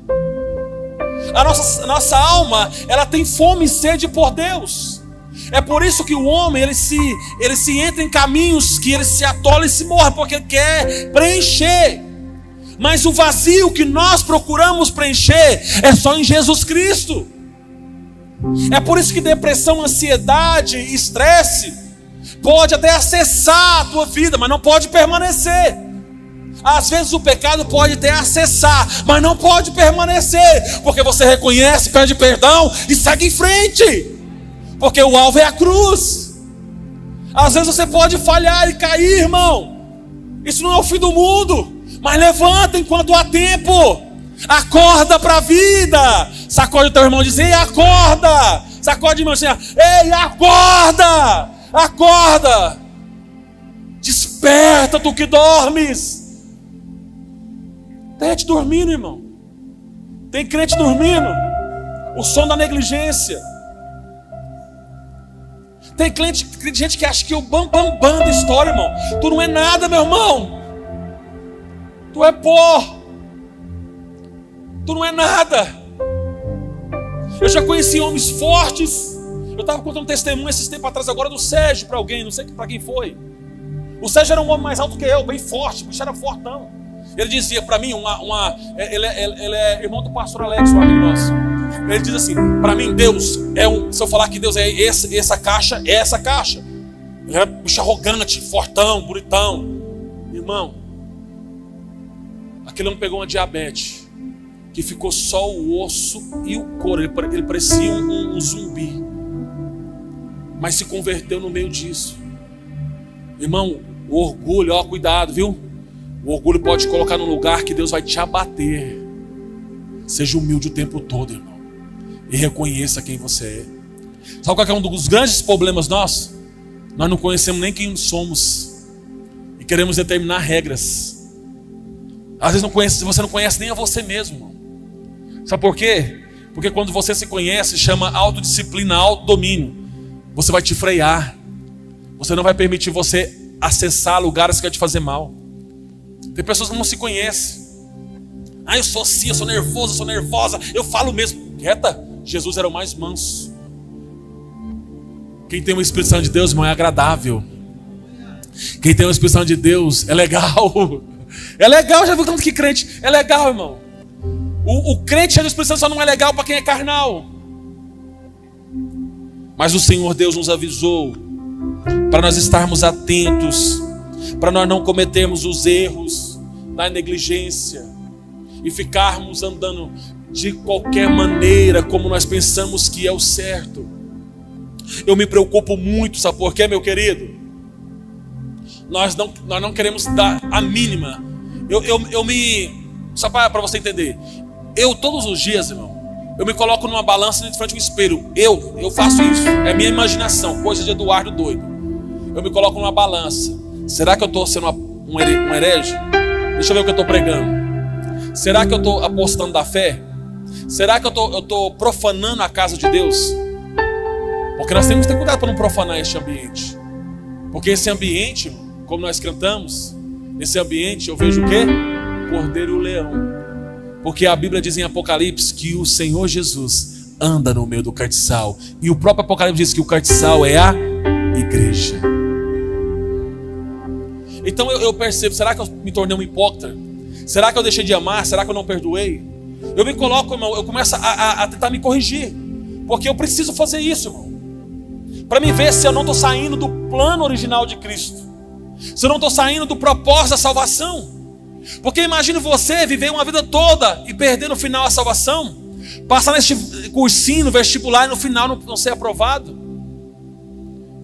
A nossa alma, ela tem fome e sede por Deus. É por isso que o homem, ele se entra em caminhos que ele se atola e se morre, porque ele quer preencher. Mas o vazio que nós procuramos preencher é só em Jesus Cristo. É por isso que depressão, ansiedade, estresse pode até acessar a tua vida, mas não pode permanecer. Às vezes o pecado pode até acessar, mas não pode permanecer, porque você reconhece, pede perdão e segue em frente, porque o alvo é a cruz. Às vezes você pode falhar e cair, irmão. Isso não é o fim do mundo, mas levanta enquanto há tempo. Acorda para a vida. Sacode o teu irmão e diz: ei, acorda. Sacode o irmão e diz: ei, acorda. Acorda. Desperta, tu que dormes. Tem gente dormindo, irmão. Tem crente dormindo. O sono da negligência. Tem gente que acha que o bam da história, irmão. Tu não é nada, meu irmão. Tu é pó. Tu não é nada. Eu já conheci homens fortes. Eu estava contando um testemunho esses tempos atrás agora do Sérgio para alguém, não sei para quem foi. O Sérgio era um homem mais alto que eu, bem forte, o bicho era fortão. Ele dizia para mim, ele é irmão do pastor Alex, um amigo nosso. Ele diz assim: para mim Deus é se eu falar que Deus é essa caixa, é essa caixa. Ele era um bicho arrogante, fortão, bonitão. Irmão, aquele homem pegou uma diabetes, que ficou só o osso e o couro. Ele parecia um zumbi, mas se converteu no meio disso. Irmão, o orgulho, ó, cuidado, viu? O orgulho pode te colocar num lugar que Deus vai te abater. Seja humilde o tempo todo, irmão, e reconheça quem você é. Sabe qual é um dos grandes problemas nossos? Nós não conhecemos nem quem somos e queremos determinar regras. Às vezes você não conhece nem a você mesmo, irmão. Sabe por quê? Porque quando você se conhece, chama autodisciplina, autodomínio. Você vai te frear. Você não vai permitir você acessar lugares que vai te fazer mal. Tem pessoas que não se conhecem. Ah, eu sou assim, eu sou nervoso, eu sou nervosa, eu falo mesmo. Quieta, Jesus era o mais manso. Quem tem o Espírito Santo de Deus, irmão, é agradável. Quem tem o Espírito Santo de Deus é legal. É legal, já viu tanto que crente é legal, irmão. O crente cheio do Espírito Santo só não é legal para quem é carnal. Mas o Senhor Deus nos avisou para nós estarmos atentos, para nós não cometermos os erros da negligência e ficarmos andando de qualquer maneira como nós pensamos que é o certo. Eu me preocupo muito, sabe por quê, meu querido? Nós não queremos dar a mínima. Só para você entender, eu todos os dias, irmão, eu me coloco numa balança de frente ao espelho. Eu faço isso, é minha imaginação, coisa de Eduardo doido. Eu me coloco numa balança. Será que eu estou sendo um herege? Deixa eu ver o que eu estou pregando. Será que eu estou apostando da fé? Será que eu estou profanando a casa de Deus? Porque nós temos que ter cuidado para não profanar este ambiente. Porque esse ambiente, como nós cantamos, nesse ambiente eu vejo o quê? Cordeiro e o leão. Porque a Bíblia diz em Apocalipse que o Senhor Jesus anda no meio do cartiçal. E o próprio Apocalipse diz que o cartiçal é a igreja. Então eu percebo, será que eu me tornei um hipócrita? Será que eu deixei de amar? Será que eu não perdoei? Eu me coloco, irmão, eu começo a tentar me corrigir. Porque eu preciso fazer isso, irmão. Para me ver se eu não estou saindo do plano original de Cristo. Se eu não estou saindo do propósito da salvação. Porque imagine você viver uma vida toda e perder no final a salvação. Passar nesse cursinho, no vestibular e no final não ser aprovado.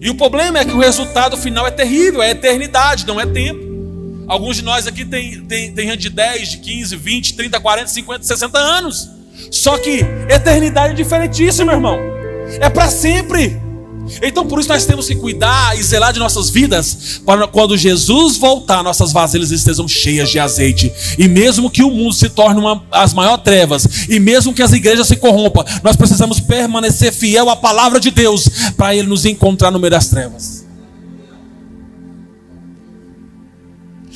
E o problema é que o resultado final é terrível, é eternidade, não é tempo. Alguns de nós aqui tem gente de 10, de 15, 20, 30, 40, 50, 60 anos. Só que eternidade é diferentíssimo, meu irmão. É para sempre. Então por isso nós temos que cuidar e zelar de nossas vidas, para quando Jesus voltar, nossas vasilhas estejam cheias de azeite. E mesmo que o mundo se torne as maiores trevas, e mesmo que as igrejas se corrompam, nós precisamos permanecer fiel à palavra de Deus, para Ele nos encontrar no meio das trevas.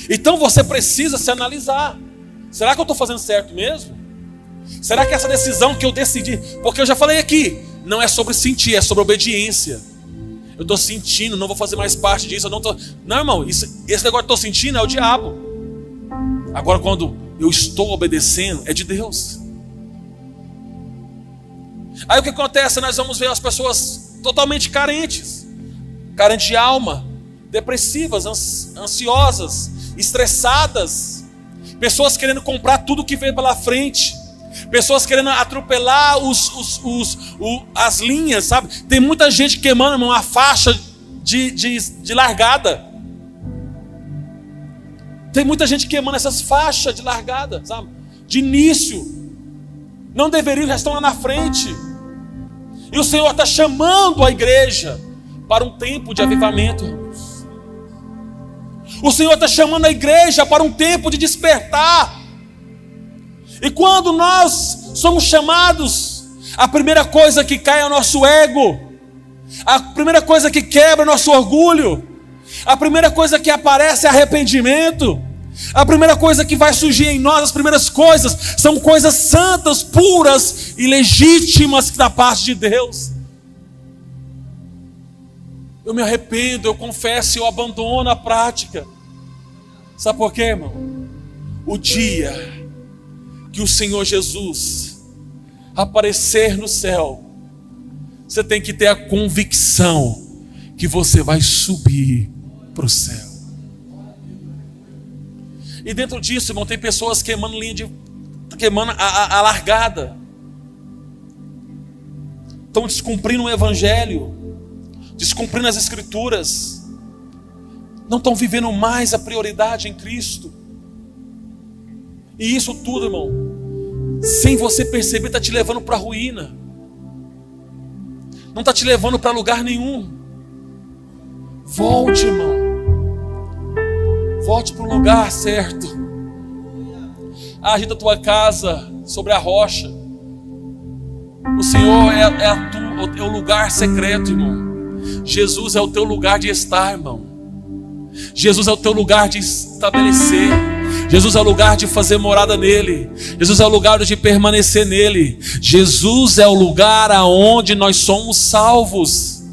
Então você precisa se analisar. Será que eu estou fazendo certo mesmo? Será que essa decisão que eu decidi, porque eu já falei aqui, não é sobre sentir, é sobre obediência. Eu estou sentindo, não vou fazer mais parte disso. Não, irmão, esse negócio que eu estou sentindo é o diabo. Agora quando eu estou obedecendo, é de Deus. Aí o que acontece? Nós vamos ver as pessoas totalmente carentes de alma, depressivas, ansiosas, estressadas, pessoas querendo comprar tudo que vem pela frente, pessoas querendo atropelar as linhas, sabe? Tem muita gente queimando uma faixa de largada. Tem muita gente queimando essas faixas de largada, sabe? De início. Não deveriam, já estão lá na frente. E o Senhor está chamando a igreja para um tempo de avivamento, irmãos. O Senhor está chamando a igreja para um tempo de despertar. E quando nós somos chamados, a primeira coisa que cai é o nosso ego. A primeira coisa que quebra é o nosso orgulho. A primeira coisa que aparece é arrependimento. A primeira coisa que vai surgir em nós, as primeiras coisas, são coisas santas, puras e legítimas da parte de Deus. Eu me arrependo, eu confesso, eu abandono a prática. Sabe por quê, irmão? O dia que o Senhor Jesus aparecer no céu, você tem que ter a convicção que você vai subir para o céu. E dentro disso, irmão, tem pessoas queimando queimando a largada. Estão descumprindo o evangelho, descumprindo as escrituras. Não estão vivendo mais a prioridade em Cristo. E isso tudo, irmão, sem você perceber, está te levando para a ruína. Não está te levando para lugar nenhum. Volte, irmão. Volte para o lugar certo. Agita a tua casa sobre a rocha. O Senhor é o lugar secreto, irmão. Jesus é o teu lugar de estar, irmão. Jesus é o teu lugar de estabelecer. Jesus é o lugar de fazer morada nele. Jesus é o lugar de permanecer nele. Jesus é o lugar aonde nós somos salvos.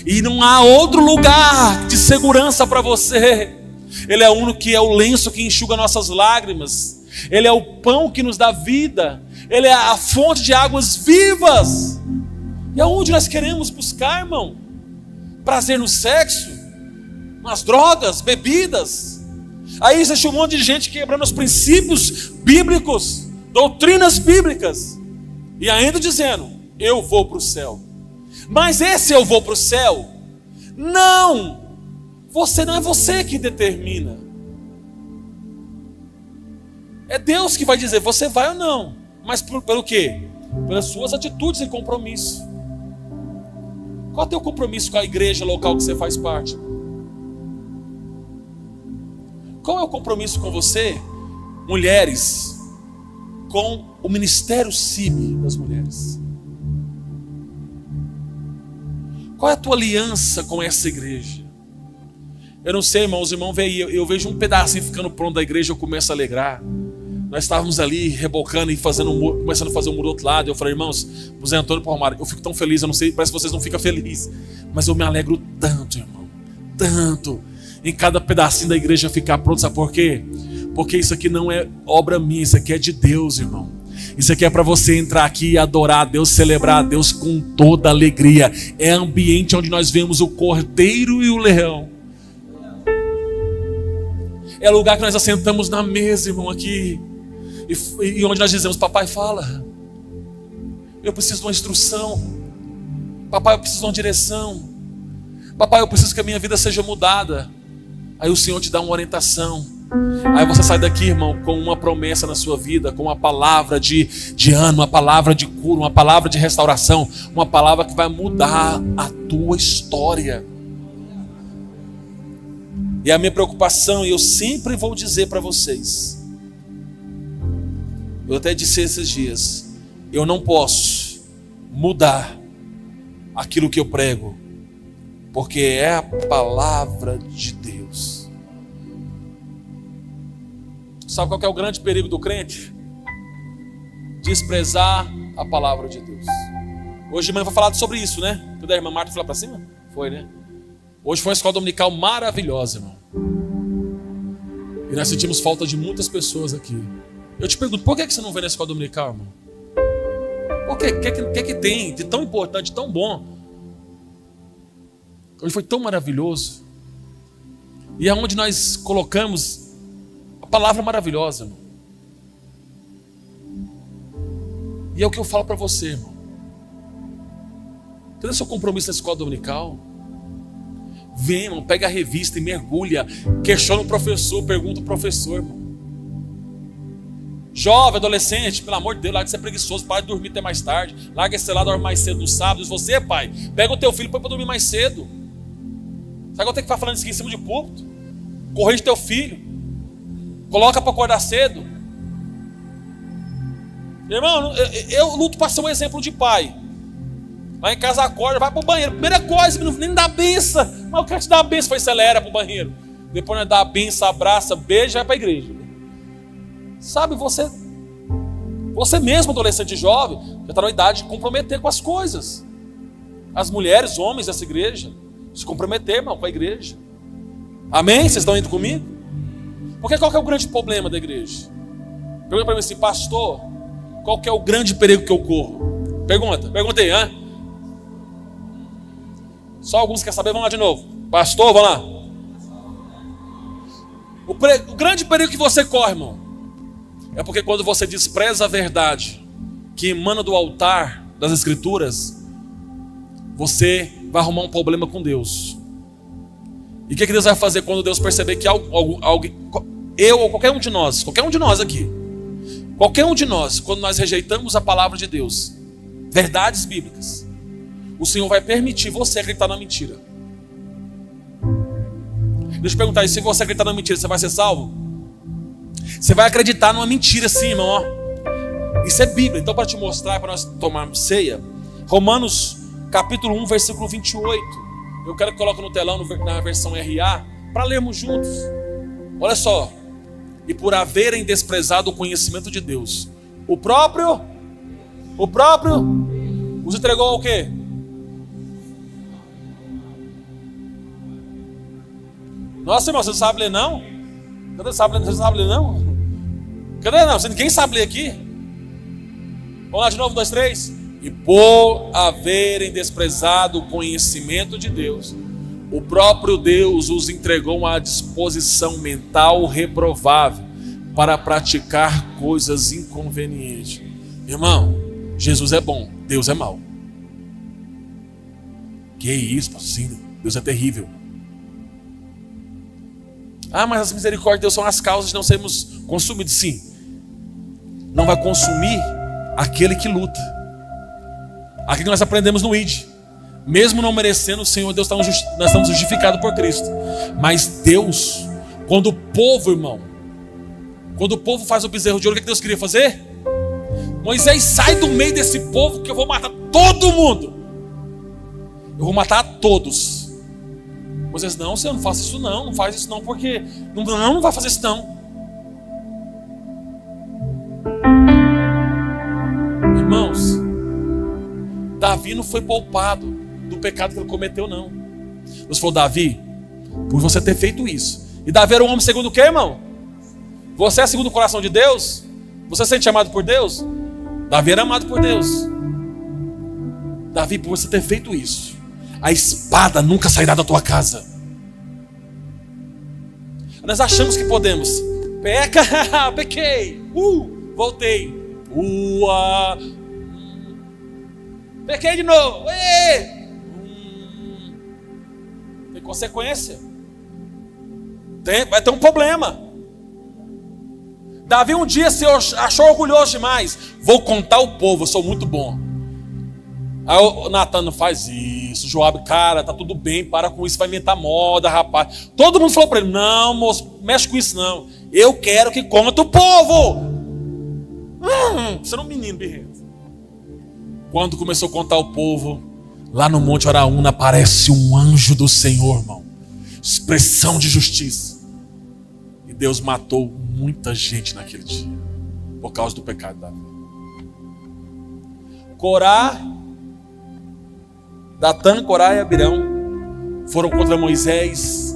E não há outro lugar de segurança para você. Ele é o único que é o lenço que enxuga nossas lágrimas. Ele é o pão que nos dá vida. Ele é a fonte de águas vivas. E aonde nós queremos buscar, irmão? Prazer no sexo, nas drogas, bebidas. Aí existe um monte de gente quebrando os princípios bíblicos, doutrinas bíblicas, e ainda dizendo, eu vou para o céu. Mas esse eu vou para o céu, não é você que determina. É Deus que vai dizer, você vai ou não. Mas pelo quê? Pelas suas atitudes e compromisso. Qual é o teu compromisso com a igreja local que você faz parte? Qual é o compromisso com você, mulheres, com o ministério CIB das mulheres? Qual é a tua aliança com essa igreja? Eu não sei, irmão, os irmãos veem, eu vejo um pedacinho ficando pronto da igreja, eu começo a alegrar. nós estávamos ali rebocando e começando a fazer um muro do outro lado. Eu falei, irmãos, o Zé Antônio para Romário, eu fico tão feliz, eu não sei, parece que vocês não ficam felizes, mas eu me alegro tanto, irmão, tanto, em cada pedacinho da igreja ficar pronto. Sabe por quê? Porque isso aqui não é obra minha, isso aqui é de Deus, irmão. Isso aqui é para você entrar aqui e adorar a Deus, celebrar a Deus com toda alegria. É ambiente onde nós vemos o cordeiro e o leão. É lugar que nós assentamos na mesa, irmão, aqui. E onde nós dizemos, papai, fala. Eu preciso de uma instrução. Papai, eu preciso de uma direção. Papai, eu preciso que a minha vida seja mudada. Aí o Senhor te dá uma orientação. Aí você sai daqui, irmão, com uma promessa na sua vida, com uma palavra de ânimo, uma palavra de cura, uma palavra de restauração, uma palavra que vai mudar a tua história. E a minha preocupação, e eu sempre vou dizer para vocês, eu até disse esses dias, eu não posso mudar aquilo que eu prego, porque é a palavra de Deus. Sabe qual que é o grande perigo do crente? Desprezar a palavra de Deus. Hoje de manhã foi falado sobre isso, né? Tudo a irmã Marta foi lá para cima? Foi, né? Hoje foi uma escola dominical maravilhosa, irmão. E nós sentimos falta de muitas pessoas aqui. Eu te pergunto, por que você não vem na escola dominical, irmão? Por quê? O que tem de tão importante, tão bom? Hoje foi tão maravilhoso. E é onde nós colocamos a palavra maravilhosa, irmão. E é o que eu falo para você, irmão. Cadê o seu compromisso na escola dominical? Vem, irmão, pega a revista e mergulha. Questiona o professor, pergunta o professor, irmão. Jovem, adolescente, pelo amor de Deus, larga de ser preguiçoso, para de dormir até mais tarde. Larga esse celular, dorme mais cedo no sábado. E você, pai, pega o teu filho e põe para dormir mais cedo. Sabe que eu tenho que ficar falando isso aqui em cima de púlpito? Corrige teu filho. Coloca para acordar cedo. Irmão, eu luto para ser um exemplo de pai. Lá em casa acorda, vai pro banheiro. Primeira coisa, nem dá benção. Mas eu quero te dar a benção, foi acelera pro banheiro. Depois nós dá a benção, abraça, beija e vai pra igreja. Sabe, você mesmo, adolescente jovem, já está na idade de comprometer com as coisas. As mulheres, homens dessa igreja, se comprometer, irmão, com a igreja. Amém? Vocês estão indo comigo? Porque qual que é o grande problema da igreja? Pergunta para mim assim, pastor, qual que é o grande perigo que eu corro? Pergunta aí, hã? Só alguns querem saber, vamos lá de novo. Pastor, vamos lá. O grande perigo que você corre, irmão, é porque quando você despreza a verdade que emana do altar das Escrituras, você vai arrumar um problema com Deus. E o que Deus vai fazer quando Deus perceber que alguém, eu ou qualquer um de nós aqui, qualquer um de nós, quando nós rejeitamos a palavra de Deus, verdades bíblicas, o Senhor vai permitir você acreditar na mentira. Deixa eu perguntar, e se você acreditar na mentira, você vai ser salvo? Você vai acreditar numa mentira sim, irmão, ó. Isso é Bíblia. Então, para te mostrar, para nós tomarmos ceia, Romanos capítulo 1, versículo 28. Eu quero que coloque no telão, na versão RA, para lermos juntos. Olha só. E por haverem desprezado o conhecimento de Deus, o próprio os entregou ao quê? Nossa, irmão, você não sabe ler não? Cadê? Você não sabe ler não? Cadê não? Ninguém sabe ler aqui? Vamos lá de novo, 2, 3. E por haverem desprezado o conhecimento de Deus, o próprio Deus os entregou à disposição mental reprovável para praticar coisas inconvenientes. Irmão, Jesus é bom, Deus é mau. Que isso, pastor? Deus é terrível. Ah, mas as misericórdias de Deus são as causas de não sermos consumidos. Sim. Não vai consumir aquele que luta. Aquilo que nós aprendemos no ID. Mesmo não merecendo, o Senhor Deus, nós estamos justificados por Cristo. Mas Deus, quando o povo, irmão, quando o povo faz o bezerro de ouro, o que Deus queria fazer? Moisés, sai do meio desse povo que eu vou matar todo mundo. Eu vou matar a todos. Moisés, não, Senhor, não faça isso não faz isso não, porque não vai fazer isso não. Irmãos, Davi não foi poupado do pecado que ele cometeu, não. Deus falou: Davi, por você ter feito isso. E Davi era um homem segundo o quê, irmão? Você é segundo o coração de Deus? Você se sente amado por Deus? Davi era amado por Deus. Davi, por você ter feito isso, a espada nunca sairá da tua casa. Nós achamos que podemos. Peca, pequei, voltei, pequei de novo, tem consequência, vai ter um problema. Davi um dia se achou orgulhoso demais. Vou contar ao povo, eu sou muito bom. Aí o Natan: não faz isso. Joabe: cara, tá tudo bem, para com isso, vai inventar moda, rapaz. Todo mundo falou para ele: não, moço, mexe com isso não. Eu quero que conte o povo. Você não é um menino birrento. Quando começou a contar o povo, lá no Monte Araúna aparece um anjo do Senhor, irmão. Expressão de justiça. E Deus matou muita gente naquele dia, por causa do pecado de Davi. Corá, Datã, Corá e Abirão foram contra Moisés.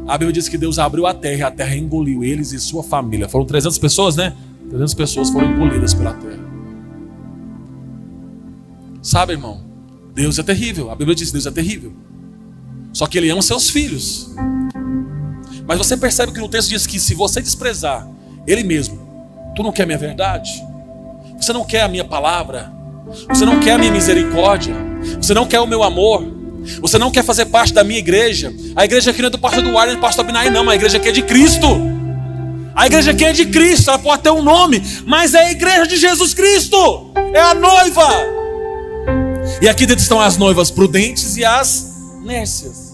A Bíblia diz que Deus abriu a terra e a terra engoliu eles e sua família. Foram 300 pessoas, né? 300 pessoas foram engolidas pela terra. Sabe, irmão, Deus é terrível. A Bíblia diz que Deus é terrível. Só que Ele ama seus filhos. Mas você percebe que no texto diz que se você desprezar Ele mesmo, tu não quer a minha verdade, você não quer a minha palavra, você não quer a minha misericórdia, você não quer o meu amor, você não quer fazer parte da minha igreja. A igreja aqui não é do pastor Eduardo, não é do pastor Abinai, não. A igreja aqui é de Cristo. A igreja aqui é de Cristo. Ela pode ter um nome, mas é a igreja de Jesus Cristo. É a noiva. E aqui dentro estão as noivas prudentes e as nércias.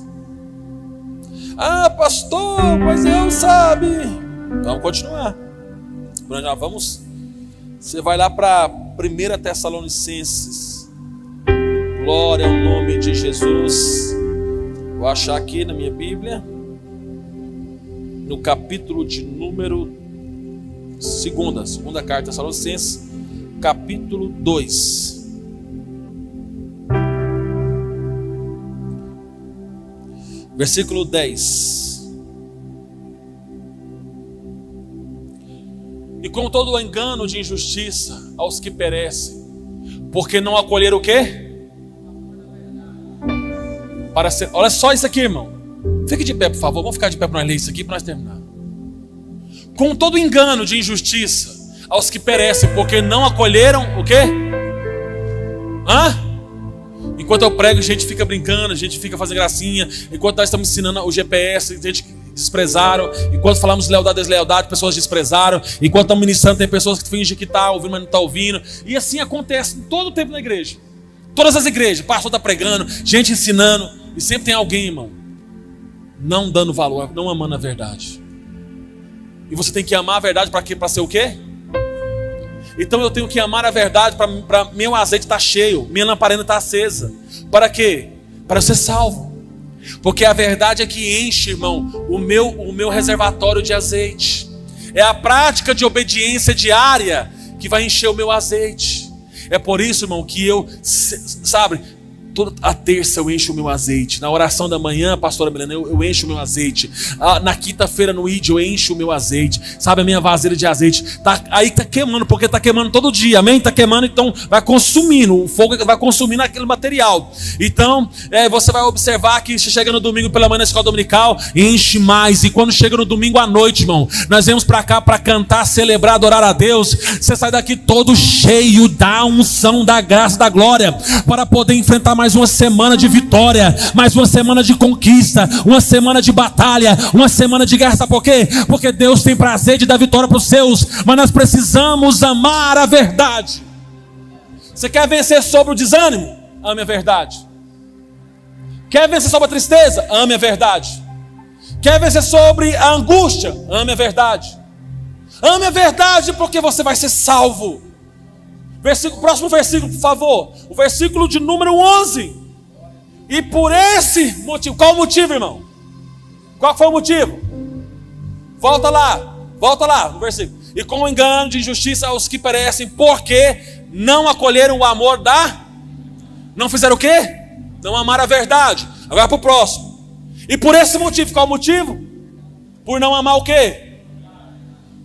Ah, pastor, mas eu sabe. Vamos continuar. Você vai lá para 1 Tessalonicenses. Glória ao nome de Jesus. Vou achar aqui na minha Bíblia, no capítulo de número 2, segunda carta a Tessalonicenses, capítulo 2. Versículo 10. E com todo o engano de injustiça aos que perecem, porque não acolheram o quê? Para ser... Olha só isso aqui, irmão. Fique de pé, por favor. Vamos ficar de pé para nós ler isso aqui, para nós terminar. Com todo engano de injustiça aos que perecem, porque não acolheram o quê? Enquanto eu prego, a gente fica brincando, a gente fica fazendo gracinha. Enquanto nós estamos ensinando o GPS, gente que desprezaram. Enquanto falamos lealdade e deslealdade, pessoas desprezaram. Enquanto estamos ministrando, tem pessoas que fingem que estão ouvindo, mas não estão ouvindo. E assim acontece todo o tempo na igreja. Todas as igrejas, pastor está pregando, gente ensinando, e sempre tem alguém, irmão, não dando valor, não amando a verdade. E você tem que amar a verdade para quê? Para ser o quê? Então eu tenho que amar a verdade para meu azeite estar cheio, minha lamparina estar acesa. Para quê? Para eu ser salvo. Porque a verdade é que enche, irmão, o meu reservatório de azeite. É a prática de obediência diária que vai encher o meu azeite. É por isso, irmão, que eu, sabe, toda a terça eu encho o meu azeite. Na oração da manhã, pastora Milena, eu encho o meu azeite. Na quinta-feira no ID eu encho o meu azeite. Sabe, a minha vasilha de azeite aí tá queimando, porque tá queimando todo dia, amém? Tá queimando, então vai consumindo, o fogo vai consumindo aquele material. Então, você vai observar que chega no domingo pela manhã na escola dominical, enche mais. E quando chega no domingo à noite, irmão, nós vamos pra cá pra cantar, celebrar, adorar a Deus. Você sai daqui todo cheio da unção, da graça, da glória, para poder enfrentar mais uma semana de vitória, mais uma semana de conquista, uma semana de batalha, uma semana de guerra. Sabe por quê? Porque Deus tem prazer de dar vitória para os seus, mas nós precisamos amar a verdade. Você quer vencer sobre o desânimo? Ame a verdade. Quer vencer sobre a tristeza? Ame a verdade. Quer vencer sobre a angústia? Ame a verdade. Ame a verdade, porque você vai ser salvo. Próximo versículo, por favor. O versículo de número 11. E por esse motivo. Qual o motivo, irmão? Qual foi o motivo? Volta lá no versículo. E com o engano de injustiça aos que perecem, porque não acolheram o amor não fizeram o quê? Não amaram a verdade. Agora para o próximo. E por esse motivo, qual o motivo? Por não amar o quê?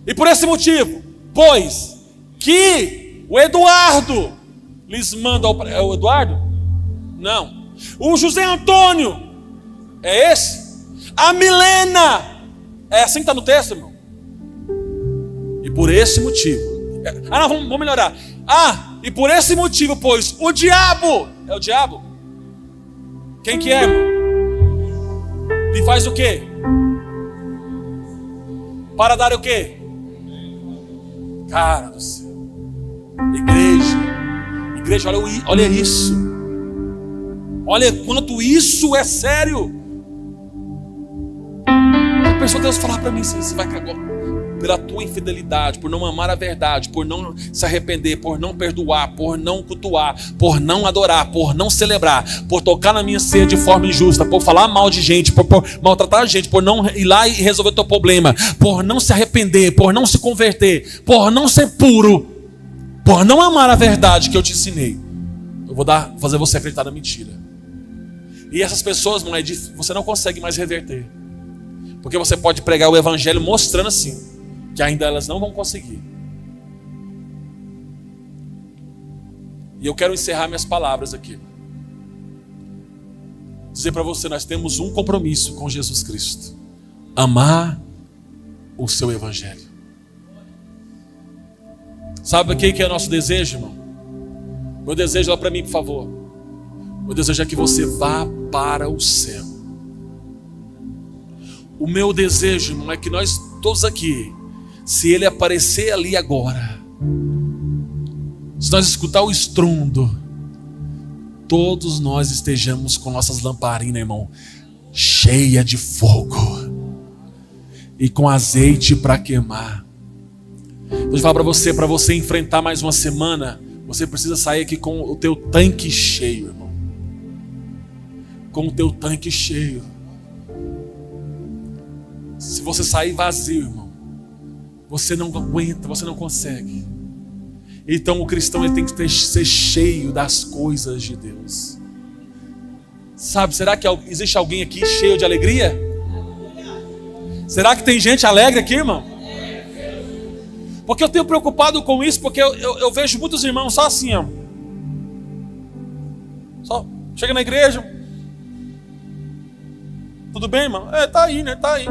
E por esse motivo, pois que o Eduardo lhes manda é o Eduardo? Não. O José Antônio é esse? A Milena é assim que está no texto, irmão? E por esse motivo, não, vamos melhorar. E por esse motivo, pois o diabo, é o diabo? Quem que é, irmão? E faz o quê? Para dar o quê? Cara do céu. Igreja, olha isso. Olha quanto isso é sério. A pessoa Deus falar para mim, você vai cagar pela tua infidelidade, por não amar a verdade, por não se arrepender, por não perdoar, por não cultuar, por não adorar, por não celebrar, por tocar na minha ceia de forma injusta, por falar mal de gente, por maltratar a gente, por não ir lá e resolver o teu problema, por não se arrepender, por não se converter, por não ser puro, por não amar a verdade que eu te ensinei. Eu vou fazer você acreditar na mentira. E essas pessoas, não é difícil, você não consegue mais reverter. Porque você pode pregar o evangelho mostrando assim, que ainda elas não vão conseguir. E eu quero encerrar minhas palavras aqui. Dizer para você, nós temos um compromisso com Jesus Cristo: amar o seu evangelho. Sabe o que é o nosso desejo, irmão? Meu desejo, olha para mim, por favor. Meu desejo é que você vá para o céu. O meu desejo, irmão, é que nós todos aqui, se ele aparecer ali agora, se nós escutar o estrondo, todos nós estejamos com nossas lamparinas, irmão, cheia de fogo e com azeite para queimar. Então eu falo para você enfrentar mais uma semana, você precisa sair aqui com o teu tanque cheio, irmão. Com o teu tanque cheio. Se você sair vazio, irmão, você não aguenta, você não consegue. Então o cristão ele tem que ser cheio das coisas de Deus. Sabe, será que existe alguém aqui cheio de alegria? Será que tem gente alegre aqui, irmão? Porque eu tenho preocupado com isso, porque eu vejo muitos irmãos só assim, ó. Só chega na igreja. Tudo bem, irmão? Tá aí, né? Tá aí.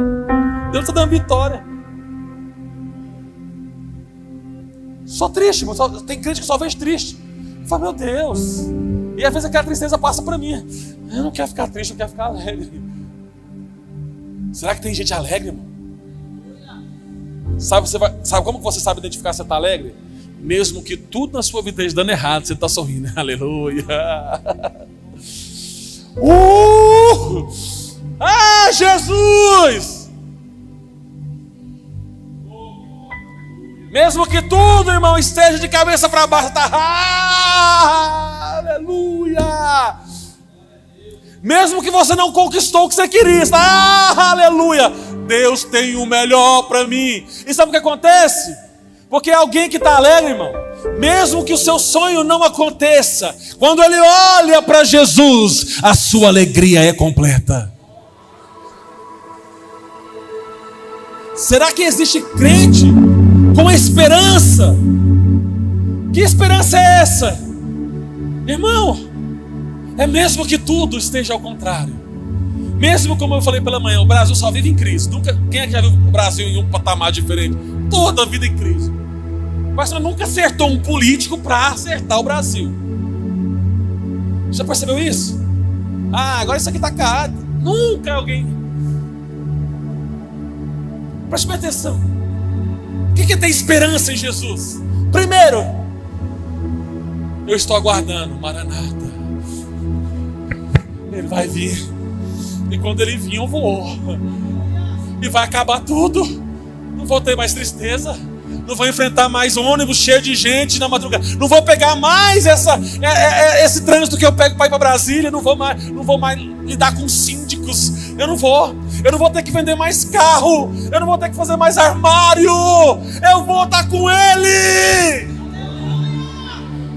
Deus está dando vitória. Só triste, irmão. Tem crente que só vê triste. Fala, meu Deus. E às vezes aquela tristeza passa para mim. Eu não quero ficar triste, eu quero ficar alegre. Será que tem gente alegre, irmão? Sabe como você sabe identificar se você está alegre? Mesmo que tudo na sua vida esteja dando errado, você está sorrindo. Aleluia. Jesus! Mesmo que tudo, irmão, esteja de cabeça para baixo, aleluia! Mesmo que você não conquistou o que você queria, aleluia! Deus tem o melhor para mim. E sabe o que acontece? Porque alguém que está alegre, irmão, mesmo que o seu sonho não aconteça, quando ele olha para Jesus, a sua alegria é completa. Será que existe crente com esperança? Que esperança é essa? Irmão, é mesmo que tudo esteja ao contrário. Mesmo como eu falei pela manhã, o Brasil só vive em crise. Quem é que já viu o Brasil em um patamar diferente? Toda a vida em crise. Mas você nunca acertou um político para acertar o Brasil. Já percebeu isso? Agora isso aqui está caro. Nunca alguém... Preste atenção. O que tem esperança em Jesus? Primeiro, eu estou aguardando Maranata. Ele vai vir. E quando ele vir, eu vou. E vai acabar tudo. Não vou ter mais tristeza. Não vou enfrentar mais ônibus cheio de gente na madrugada. Não vou pegar mais esse trânsito que eu pego para ir para Brasília. Não vou mais lidar com síndicos. Eu não vou ter que vender mais carro. Eu não vou ter que fazer mais armário. Eu vou estar com ele.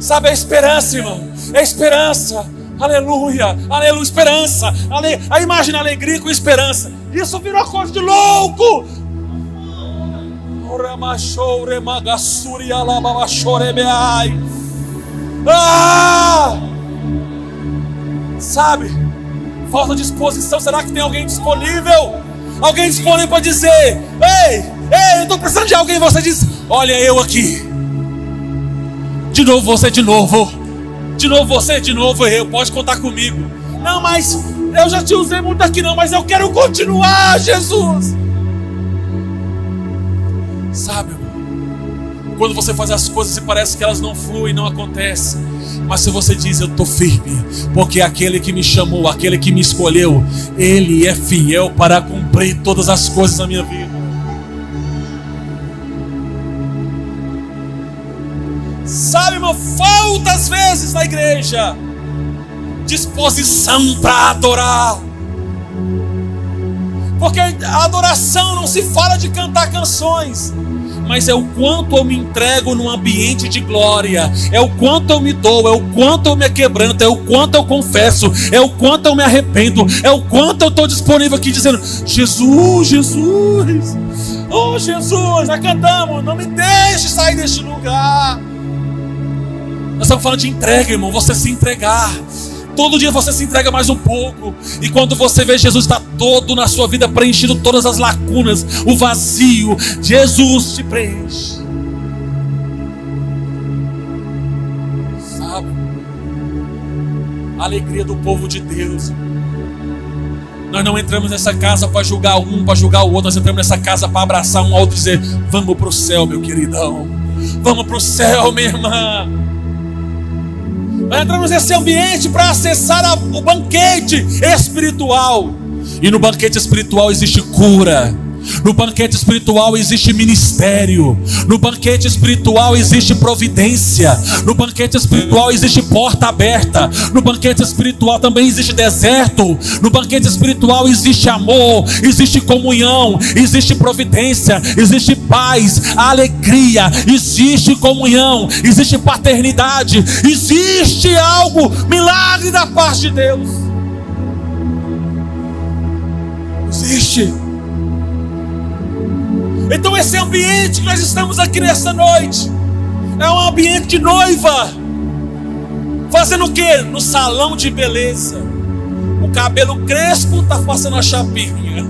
Sabe a esperança, irmão? É esperança. Aleluia, aleluia, esperança. Aí imagina alegria com esperança. Isso virou coisa de louco. Sabe? Falta disposição. Será que tem alguém disponível? Alguém disponível para dizer: ei, eu estou precisando de alguém. Você diz: olha, eu aqui. De novo você, de novo. De novo você, de novo eu. Pode contar comigo. Não, mas eu já te usei muito aqui não. Mas eu quero continuar, Jesus. Sabe, irmão? Quando você faz as coisas e parece que elas não fluem, não acontecem. Mas se você diz: eu estou firme, porque aquele que me chamou, aquele que me escolheu, Ele é fiel para cumprir todas as coisas na minha vida. Sabe, irmão, falta às vezes na igreja disposição para adorar. Porque a adoração não se fala de cantar canções, mas é o quanto eu me entrego num ambiente de glória, é o quanto eu me dou, é o quanto eu me quebranto, é o quanto eu confesso, é o quanto eu me arrependo, é o quanto eu estou disponível aqui dizendo: Jesus, Jesus, oh Jesus, já cantamos, não me deixe sair deste lugar. Nós estamos falando de entrega, irmão, você se entregar. Todo dia você se entrega mais um pouco. E quando você vê Jesus está todo na sua vida, preenchendo todas as lacunas, o vazio, Jesus te preenche. Sabe? A alegria do povo de Deus. Nós não entramos nessa casa para julgar um, para julgar o outro. Nós entramos nessa casa para abraçar um ao outro e dizer: vamos para o céu, meu queridão. Vamos para o céu, minha irmã. Nós entramos nesse ambiente para acessar o banquete espiritual. E no banquete espiritual existe cura. No banquete espiritual existe ministério. No banquete espiritual existe providência. No banquete espiritual existe porta aberta. No banquete espiritual também existe deserto. No banquete espiritual existe amor, existe comunhão, existe providência, existe paz, alegria, existe comunhão, existe paternidade, existe algo, milagre da parte de Deus. Existe. Então esse ambiente que nós estamos aqui nessa noite é um ambiente de noiva. Fazendo o quê? No salão de beleza. O cabelo crespo está fazendo a chapinha.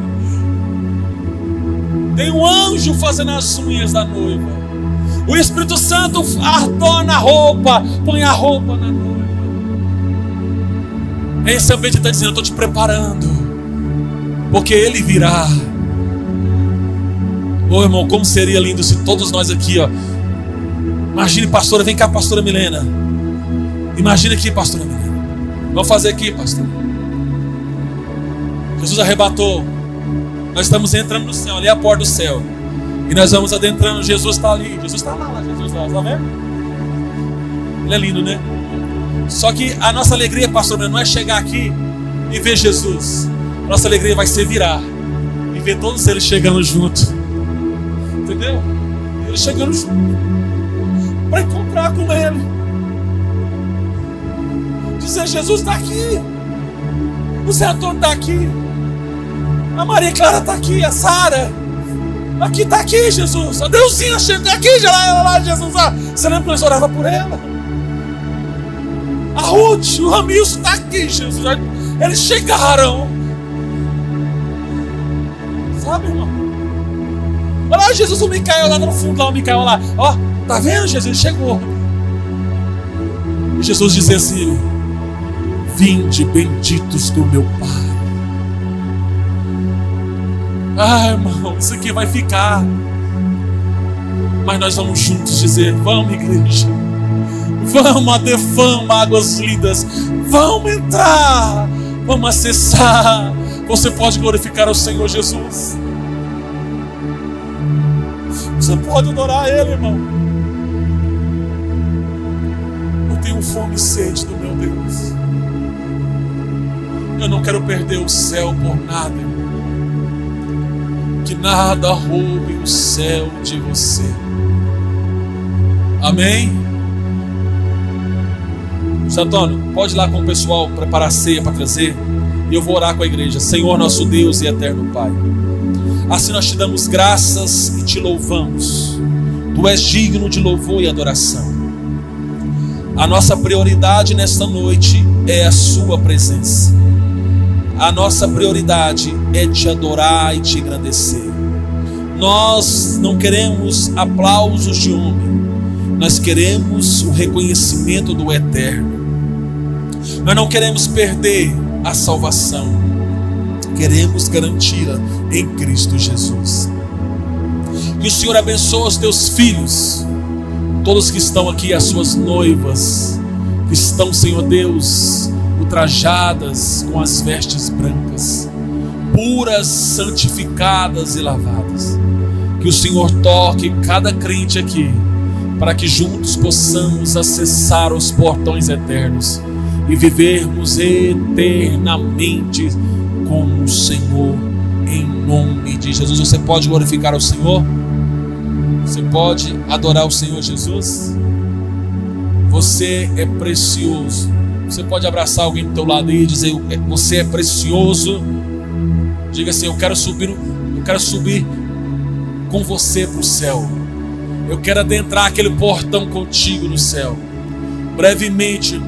Tem um anjo fazendo as unhas da noiva. O Espírito Santo adorna a roupa, põe a roupa na noiva. Esse ambiente está dizendo: eu estou te preparando, porque Ele virá. Ô irmão, como seria lindo se todos nós aqui, ó. Imagine, pastora, vem cá, pastora Milena. Imagine aqui, pastora Milena. Vamos fazer aqui, pastor. Jesus arrebatou. Nós estamos entrando no céu, ali é a porta do céu. E nós vamos adentrando, Jesus está ali. Jesus está lá, Jesus lá, tá vendo? Ele é lindo, né? Só que a nossa alegria, pastor Milena, não é chegar aqui e ver Jesus. A nossa alegria vai ser virar e ver todos eles chegando junto. Entendeu? Ele chegando junto para encontrar com Ele, dizer: Jesus está aqui, o Zé Antônio está aqui, a Maria Clara está aqui, a Sara aqui, está aqui, Jesus, a Deusinha chega aqui, já lá, Jesus. Você lembra que nós orávamos por ela? A Ruth, o Ramilson está aqui, Jesus. Eles chegaram. Sabe, irmão? Olha lá, Jesus, o Micael lá no fundo, lá o Micael lá. Ó, tá vendo, Jesus? Ele chegou. E Jesus dizia assim: vinde benditos do meu Pai. Ah, irmão, isso aqui vai ficar. Mas nós vamos juntos dizer: vamos, igreja. Vamos, Adefama, águas lindas. Vamos entrar. Vamos acessar. Você pode glorificar o Senhor Jesus. Você pode adorar Ele, irmão. Eu tenho fome e sede do meu Deus. Eu não quero perder o céu por nada, irmão. Que nada roube o céu de você. Amém? Seu Antônio, pode ir lá com o pessoal preparar a ceia para trazer. E eu vou orar com a igreja. Senhor nosso Deus e eterno Pai, assim nós te damos graças e te louvamos. Tu és digno de louvor e adoração. A nossa prioridade nesta noite é a sua presença. A nossa prioridade é te adorar e te engrandecer. Nós não queremos aplausos de homem, nós queremos o reconhecimento do eterno. Nós não queremos perder a salvação, queremos garanti-la em Cristo Jesus. Que o Senhor abençoe os teus filhos, todos que estão aqui, as suas noivas, que estão, Senhor Deus, ultrajadas com as vestes brancas, puras, santificadas e lavadas. Que o Senhor toque cada crente aqui, para que juntos possamos acessar os portões eternos e vivermos eternamente com o Senhor, em nome de Jesus. Você pode glorificar o Senhor? Você pode adorar o Senhor Jesus? Você é precioso. Você pode abraçar alguém do teu lado e dizer: você é precioso. Diga assim: eu quero subir com você para o céu. Eu quero adentrar aquele portão contigo no céu. Brevemente,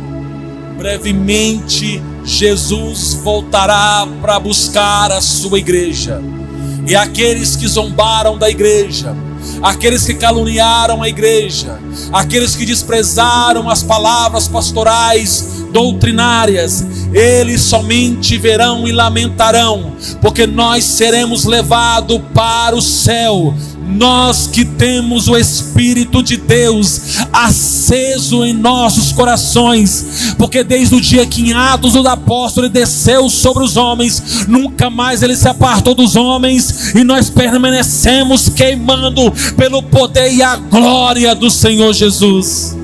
Jesus voltará para buscar a sua igreja. E aqueles que zombaram da igreja, aqueles que caluniaram a igreja, aqueles que desprezaram as palavras pastorais doutrinárias, eles somente verão e lamentarão, porque nós seremos levados para o céu. Nós que temos o Espírito de Deus aceso em nossos corações, porque desde o dia que em Atos dos Apóstolos ele desceu sobre os homens, nunca mais ele se apartou dos homens, e nós permanecemos queimando pelo poder e a glória do Senhor Jesus.